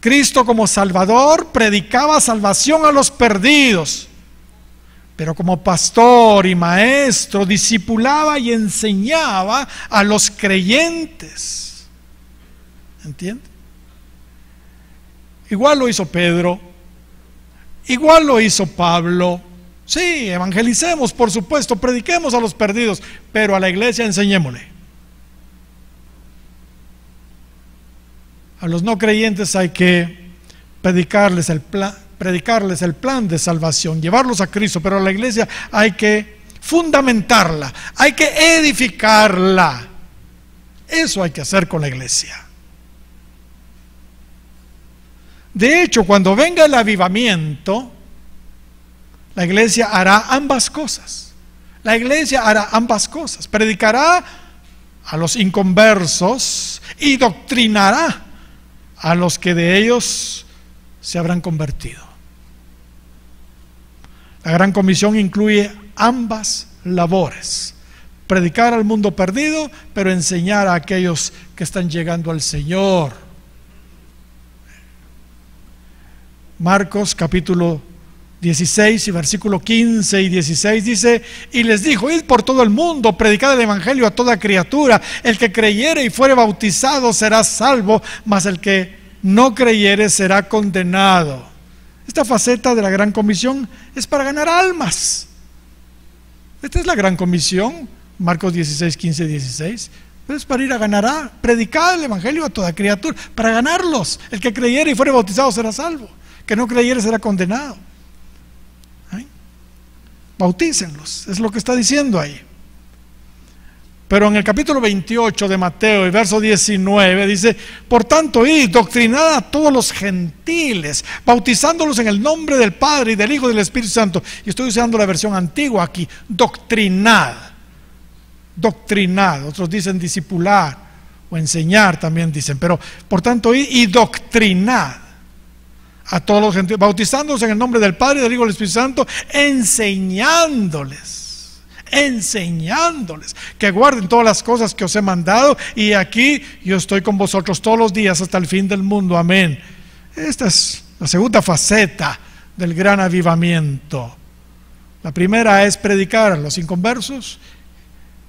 Cristo como Salvador predicaba salvación a los perdidos, pero como pastor y maestro discipulaba y enseñaba a los creyentes. ¿Entiende? Igual lo hizo Pedro, igual lo hizo Pablo. Sí, evangelicemos, por supuesto, prediquemos a los perdidos, pero a la iglesia enseñémosle. A los no creyentes hay que predicarles el plan de salvación, llevarlos a Cristo, pero a la iglesia hay que fundamentarla, hay que edificarla. Eso hay que hacer con la iglesia. De hecho, cuando venga el avivamiento, la iglesia hará ambas cosas. La iglesia hará ambas cosas. Predicará a los inconversos y doctrinará a los que de ellos se habrán convertido. La Gran Comisión incluye ambas labores: predicar al mundo perdido, pero enseñar a aquellos que están llegando al Señor. Marcos capítulo 16 y versículo 15 y 16 dice: y les dijo: id por todo el mundo, predicad el evangelio a toda criatura. El que creyere y fuere bautizado será salvo, mas el que no creyere será condenado. Esta faceta de la Gran Comisión es para ganar almas. Esta es la Gran Comisión, Marcos 16, 15 y 16. Es para ir a ganar, predicar el evangelio a toda criatura, para ganarlos. El que creyere y fuere bautizado será salvo, que no creyere será condenado. Bautícenlos, es lo que está diciendo ahí. Pero en el capítulo 28 de Mateo, y verso 19, dice: por tanto, id, doctrinad a todos los gentiles, bautizándolos en el nombre del Padre y del Hijo y del Espíritu Santo. Y estoy usando la versión antigua aquí: doctrinad. Doctrinad, otros dicen discipular o enseñar también dicen, pero por tanto, id y doctrinad a todos los gentiles, bautizándolos en el nombre del Padre, del Hijo y del Espíritu Santo, enseñándoles que guarden todas las cosas que os he mandado, y aquí yo estoy con vosotros todos los días hasta el fin del mundo. Amén. Esta es la segunda faceta del gran avivamiento. La primera es predicar a los inconversos,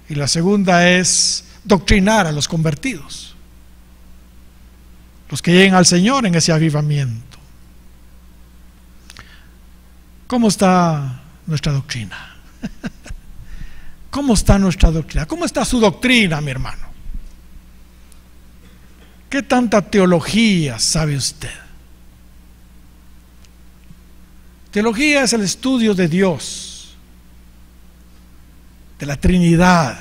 y la segunda es doctrinar a los convertidos, los que lleguen al Señor en ese avivamiento. ¿Cómo está nuestra doctrina? ¿Cómo está nuestra doctrina? ¿Cómo está su doctrina, mi hermano? ¿Qué tanta teología sabe usted? Teología es el estudio de Dios, de la Trinidad.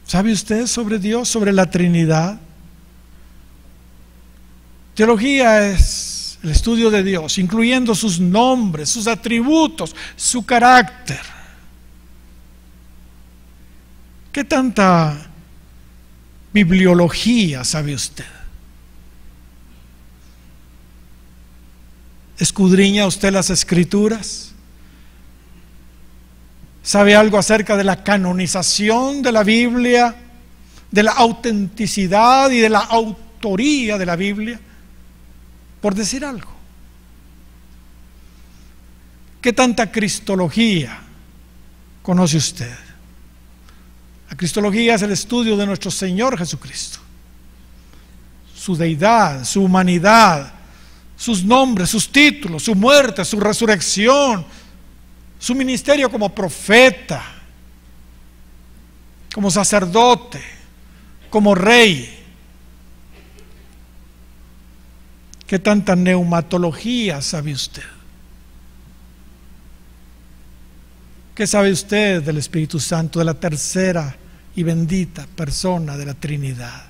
¿Sabe usted sobre Dios, sobre la Trinidad? Teología es el estudio de Dios, incluyendo sus nombres, sus atributos, su carácter. ¿Qué tanta bibliología sabe usted? ¿Escudriña usted las Escrituras? ¿Sabe algo acerca de la canonización de la Biblia, de la autenticidad y de la autoría de la Biblia? Por decir algo. ¿Qué tanta cristología conoce usted? La cristología es el estudio de nuestro Señor Jesucristo, su deidad, su humanidad, sus nombres, sus títulos, su muerte, su resurrección, su ministerio como profeta, como sacerdote, como rey. ¿Qué tanta neumatología sabe usted? ¿Qué sabe usted del Espíritu Santo, de la tercera y bendita persona de la Trinidad?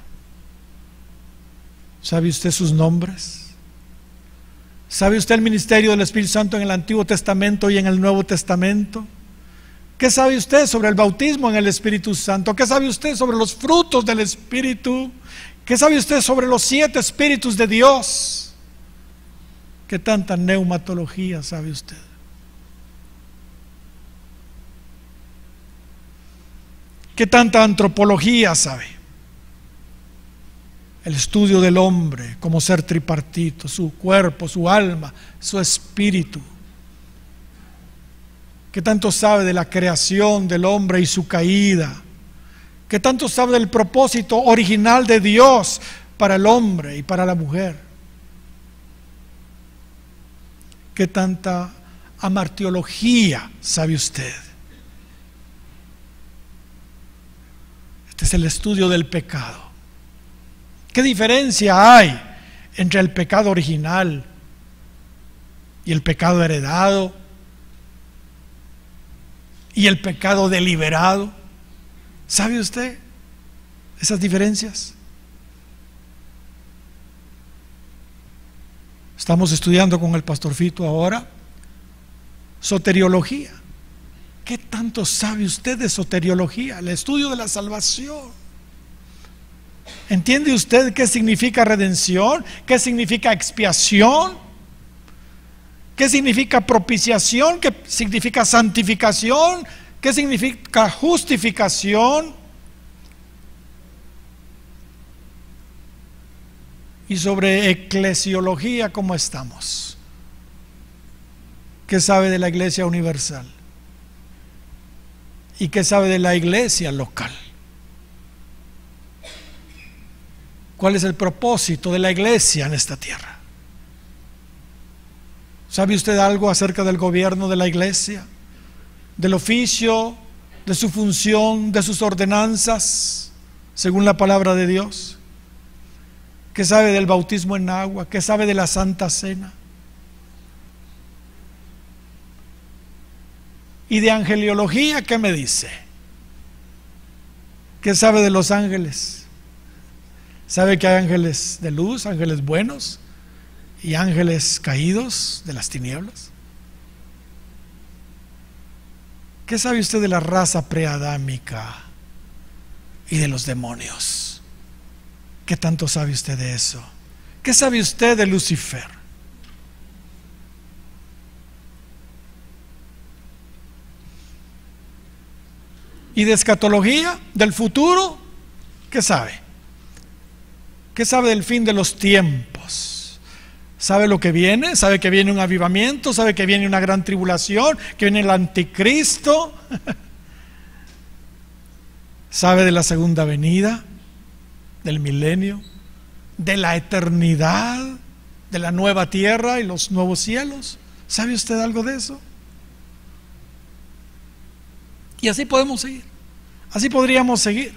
¿Sabe usted sus nombres? ¿Sabe usted el ministerio del Espíritu Santo en el Antiguo Testamento y en el Nuevo Testamento? ¿Qué sabe usted sobre el bautismo en el Espíritu Santo? ¿Qué sabe usted sobre los frutos del Espíritu? ¿Qué sabe usted sobre los 7 Espíritus de Dios? ¿Qué tanta neumatología sabe usted? ¿Qué tanta antropología sabe? El estudio del hombre como ser tripartito, su cuerpo, su alma, su espíritu. ¿Qué tanto sabe de la creación del hombre y su caída? ¿Qué tanto sabe del propósito original de Dios para el hombre y para la mujer? ¿Qué tanta amartiología sabe usted? Este es el estudio del pecado. ¿Qué diferencia hay entre el pecado original y el pecado heredado y el pecado deliberado? ¿Sabe usted esas diferencias? Estamos estudiando con el pastor Fito ahora soteriología. ¿Qué tanto sabe usted de soteriología? El estudio de la salvación. ¿Entiende usted qué significa redención? ¿Qué significa expiación? ¿Qué significa propiciación? ¿Qué significa santificación? ¿Qué significa justificación? Y sobre eclesiología, ¿cómo estamos? ¿Qué sabe de la iglesia universal? ¿Y qué sabe de la iglesia local? ¿Cuál es el propósito de la iglesia en esta tierra? ¿Sabe usted algo acerca del gobierno de la iglesia? Del oficio, de su función, de sus ordenanzas, según la palabra de Dios. ¿Qué sabe del bautismo en agua? ¿Qué sabe de la Santa Cena? ¿Y de angeliología qué me dice? ¿Qué sabe de los ángeles? ¿Sabe que hay ángeles de luz, ángeles buenos y ángeles caídos de las tinieblas? ¿Qué sabe usted de la raza preadámica y de los demonios? ¿Qué tanto sabe usted de eso? ¿Qué sabe usted de Lucifer? ¿Y de escatología, del futuro? ¿Qué sabe? ¿Qué sabe del fin de los tiempos? ¿Sabe lo que viene? ¿Sabe que viene un avivamiento? ¿Sabe que viene una gran tribulación? ¿Que viene el anticristo? ¿Sabe de la segunda venida? ¿Del milenio? ¿De la eternidad? ¿De la nueva tierra y los nuevos cielos? ¿Sabe usted algo de eso? Y así podemos seguir. Así podríamos seguir.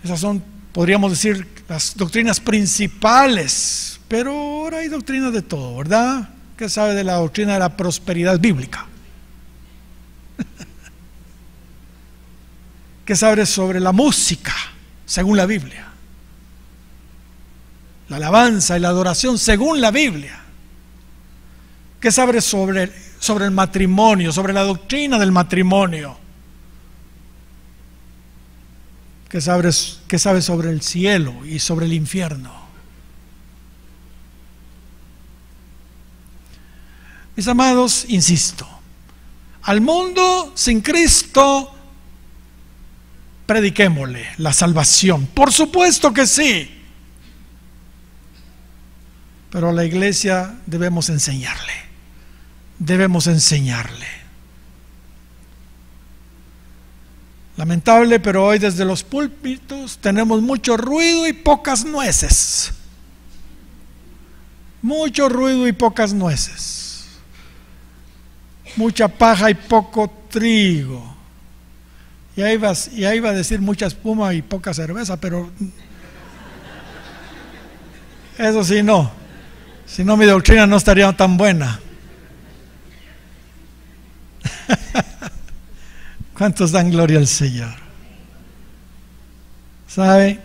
Esas son, podríamos decir, las doctrinas principales. Pero ahora hay doctrinas de todo, ¿verdad? ¿Qué sabe de la doctrina de la prosperidad bíblica? ¿Qué sabe sobre la música, según la Biblia? La alabanza y la adoración, según la Biblia. ¿Qué sabe sobre el matrimonio, sobre la doctrina del matrimonio? ¿Qué sabe sobre el cielo y sobre el infierno? Mis amados, insisto, al mundo sin Cristo, prediquémosle la salvación. Por supuesto que sí. Pero a la iglesia debemos enseñarle. Debemos enseñarle. Lamentable, pero hoy desde los púlpitos tenemos mucho ruido y pocas nueces. Mucho ruido y pocas nueces. Mucha paja y poco trigo. Y ahí va a decir mucha espuma y poca cerveza, pero eso sí no. Si no, mi doctrina no estaría tan buena. ¿Cuántos dan gloria al Señor? ¿Sabe?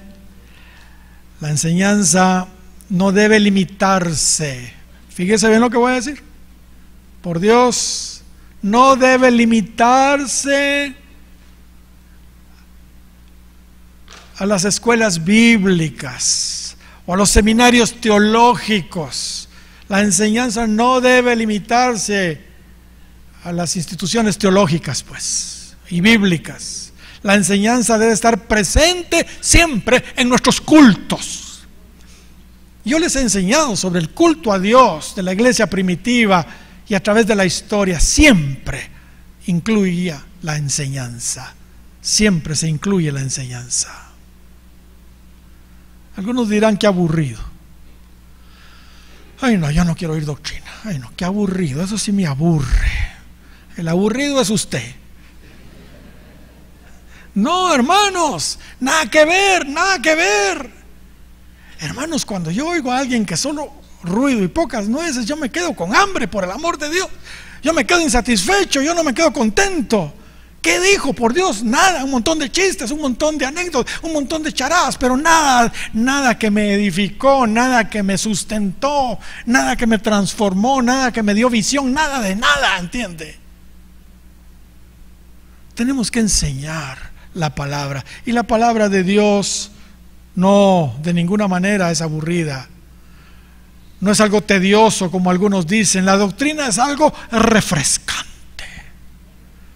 La enseñanza no debe limitarse. Fíjese bien lo que voy a decir. Por Dios, no debe limitarse a las escuelas bíblicas o a los seminarios teológicos. La enseñanza no debe limitarse a las instituciones teológicas, pues, y bíblicas. La enseñanza debe estar presente siempre en nuestros cultos. Yo les he enseñado sobre el culto a Dios de la iglesia primitiva y a través de la historia siempre incluía la enseñanza. Siempre se incluye la enseñanza. Algunos dirán que aburrido. Ay no, yo no quiero oír doctrina. Ay no, qué aburrido, eso sí me aburre. El aburrido es usted. No, hermanos, nada que ver, nada que ver. Hermanos, cuando yo oigo a alguien que solo ruido y pocas nueces, yo me quedo con hambre, por el amor de Dios. Yo me quedo insatisfecho, yo no me quedo contento. ¿Qué dijo? Por Dios, nada, un montón de chistes, un montón de anécdotas, un montón de charadas, pero nada que me edificó, nada que me sustentó, nada que me transformó, nada que me dio visión, nada de nada, ¿entiende? Tenemos que enseñar la palabra, y la palabra de Dios no, de ninguna manera es aburrida. No es algo tedioso como algunos dicen. La doctrina es algo refrescante.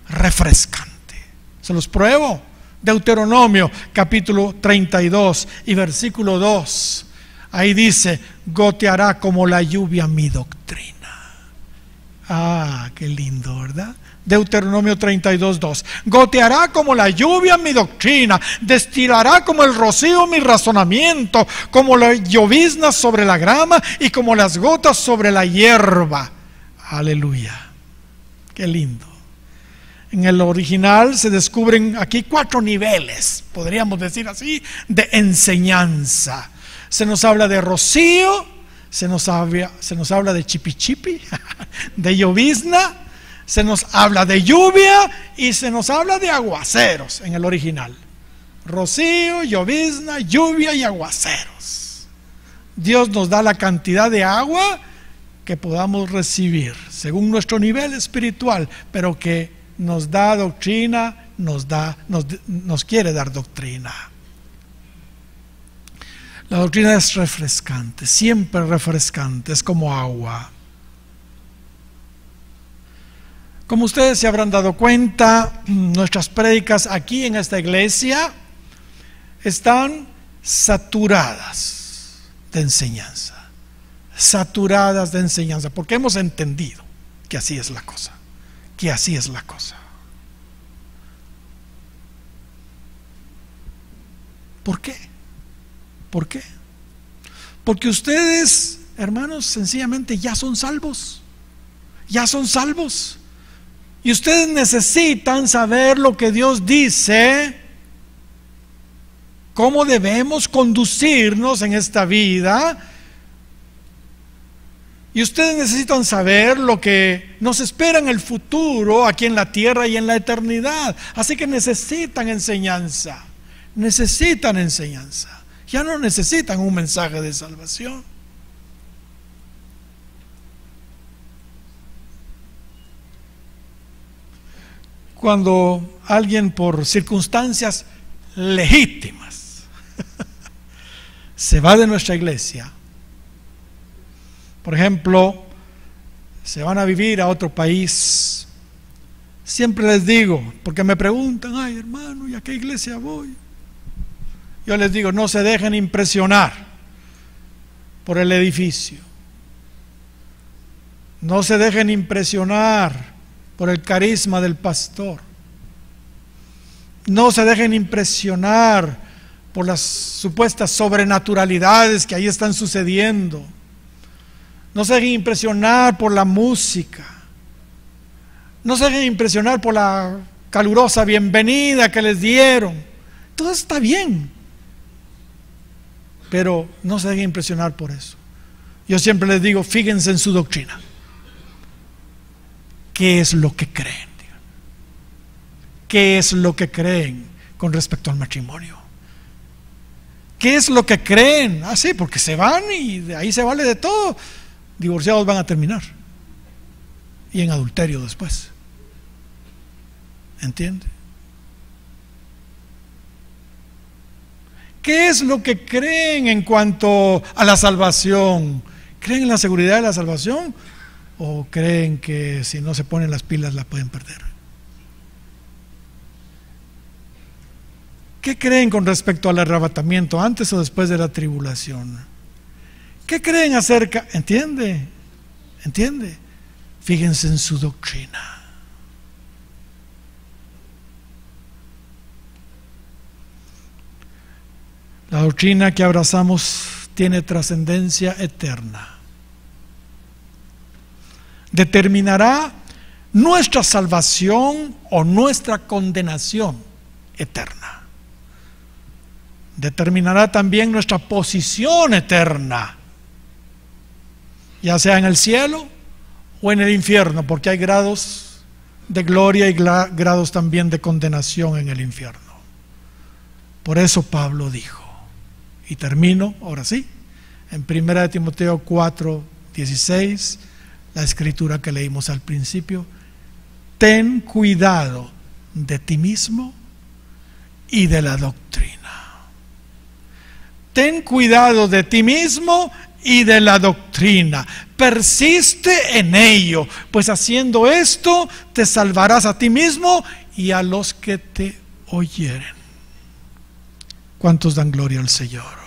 Refrescante. Se los pruebo. Deuteronomio capítulo 32 y versículo 2. Ahí dice: goteará como la lluvia mi doctrina. Ah, qué lindo, ¿verdad? Deuteronomio 32, 2. Goteará como la lluvia mi doctrina, destilará como el rocío mi razonamiento, como la llovizna sobre la grama y como las gotas sobre la hierba. Aleluya. Qué lindo. En el original se descubren aquí 4 niveles, podríamos decir así, de enseñanza. Se nos habla de rocío, se nos habla de chipichipi, de llovizna, se nos habla de lluvia y se nos habla de aguaceros en el original. Rocío, llovizna, lluvia y aguaceros. Dios nos da la cantidad de agua que podamos recibir según nuestro nivel espiritual, pero que nos da doctrina, nos quiere dar doctrina. La doctrina es refrescante, siempre refrescante, es como agua. Como ustedes se habrán dado cuenta, nuestras prédicas aquí en esta iglesia están saturadas de enseñanza. Saturadas de enseñanza, porque hemos entendido que así es la cosa. Que así es la cosa. ¿Por qué? ¿Por qué? Porque ustedes, hermanos, sencillamente ya son salvos. Ya son salvos. Y ustedes necesitan saber lo que Dios dice cómo debemos conducirnos en esta vida. Y ustedes necesitan saber lo que nos espera en el futuro, aquí en la tierra y en la eternidad. Así que necesitan enseñanza. Necesitan enseñanza. Ya no necesitan un mensaje de salvación. Cuando alguien por circunstancias legítimas se va de nuestra iglesia, por ejemplo, se van a vivir a otro país, siempre les digo, porque me preguntan, ay hermano, ¿y a qué iglesia voy? Yo les digo, no se dejen impresionar por el edificio, no se dejen impresionar por el carisma del pastor, no se dejen impresionar por las supuestas sobrenaturalidades que ahí están sucediendo. No se dejen impresionar por la música. No se dejen impresionar por la calurosa bienvenida que les dieron. Todo está bien. Pero no se dejen impresionar por eso. Yo siempre les digo, fíjense en su doctrina. ¿Qué es lo que creen? ¿Qué es lo que creen con respecto al matrimonio? ¿Qué es lo que creen? Ah, sí, porque se van y de ahí se vale de todo. Divorciados van a terminar y en adulterio después. ¿Entiende? ¿Qué es lo que creen en cuanto a la salvación? ¿Creen en la seguridad de la salvación o creen que si no se ponen las pilas la pueden perder? ¿Qué creen con respecto al arrebatamiento, antes o después de la tribulación? ¿Qué creen acerca? ¿Entiende? ¿Entiende? Fíjense en su doctrina. La doctrina que abrazamos tiene trascendencia eterna. Determinará nuestra salvación o nuestra condenación eterna. Determinará también nuestra posición eterna, ya sea en el cielo o en el infierno, porque hay grados de gloria y grados también de condenación en el infierno. Por eso Pablo dijo, y termino, ahora sí, en 1 Timoteo 4:16, la escritura que leímos al principio: ten cuidado de ti mismo y de la doctrina. Ten cuidado de ti mismo y de la doctrina. Persiste en ello, pues haciendo esto te salvarás a ti mismo y a los que te oyeren. ¿Cuántos dan gloria al Señor?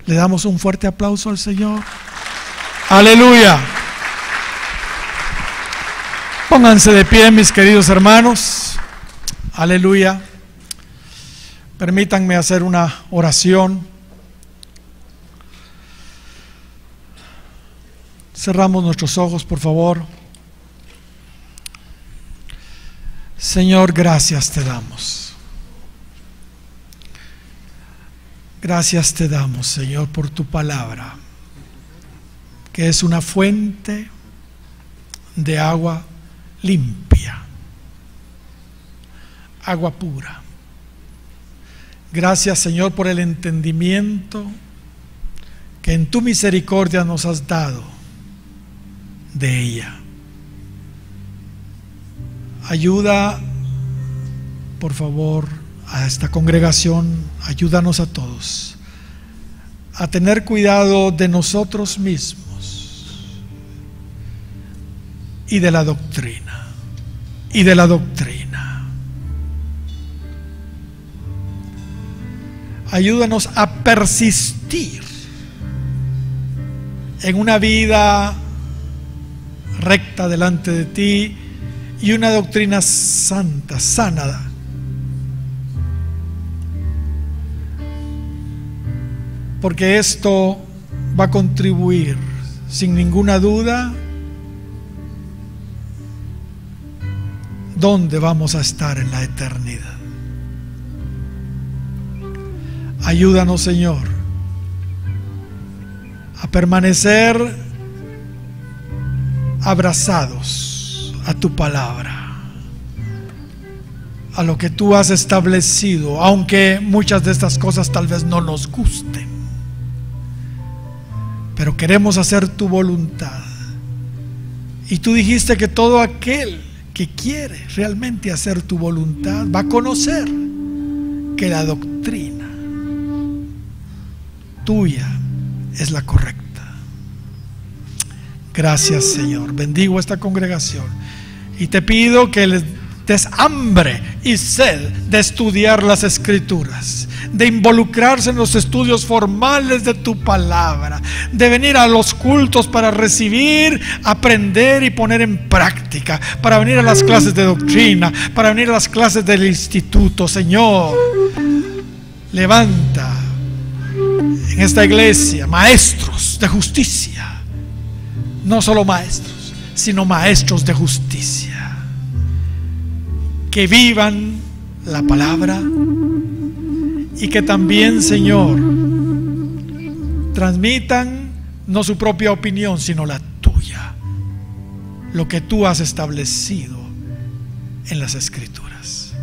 Le damos un fuerte aplauso al Señor. Aleluya. Pónganse de pie, mis queridos hermanos. Aleluya. Permítanme hacer una oración. Cerramos nuestros ojos, por favor. Señor, gracias te damos. Gracias te damos, Señor, por tu palabra, que es una fuente de agua limpia, agua pura. Gracias, Señor, por el entendimiento que en tu misericordia nos has dado de ella. Ayuda, por favor, a esta congregación, ayúdanos a todos a tener cuidado de nosotros mismos y de la doctrina, y de la doctrina. Ayúdanos a persistir en una vida recta delante de ti y una doctrina santa, sana, porque esto va a contribuir sin ninguna duda dónde vamos a estar en la eternidad. Ayúdanos, Señor, a permanecer abrazados a tu palabra, a lo que tú has establecido, aunque muchas de estas cosas tal vez no nos gusten, pero queremos hacer tu voluntad. Y tú dijiste que todo aquel que quiere realmente hacer tu voluntad va a conocer que la doctrina tuya es la correcta. Gracias, Señor. Bendigo esta congregación y te pido que les des hambre y sed de estudiar las Escrituras, de involucrarse en los estudios formales de tu palabra, de venir a los cultos para recibir, aprender y poner en práctica, para venir a las clases de doctrina, para venir a las clases del instituto. Señor, levanta en esta iglesia maestros de justicia. No solo maestros, sino maestros de justicia, que vivan la palabra y que también, Señor, transmitan no su propia opinión, sino la tuya, lo que tú has establecido en las Escrituras.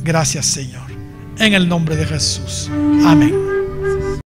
Gracias, Señor, en el nombre de Jesús. Amén.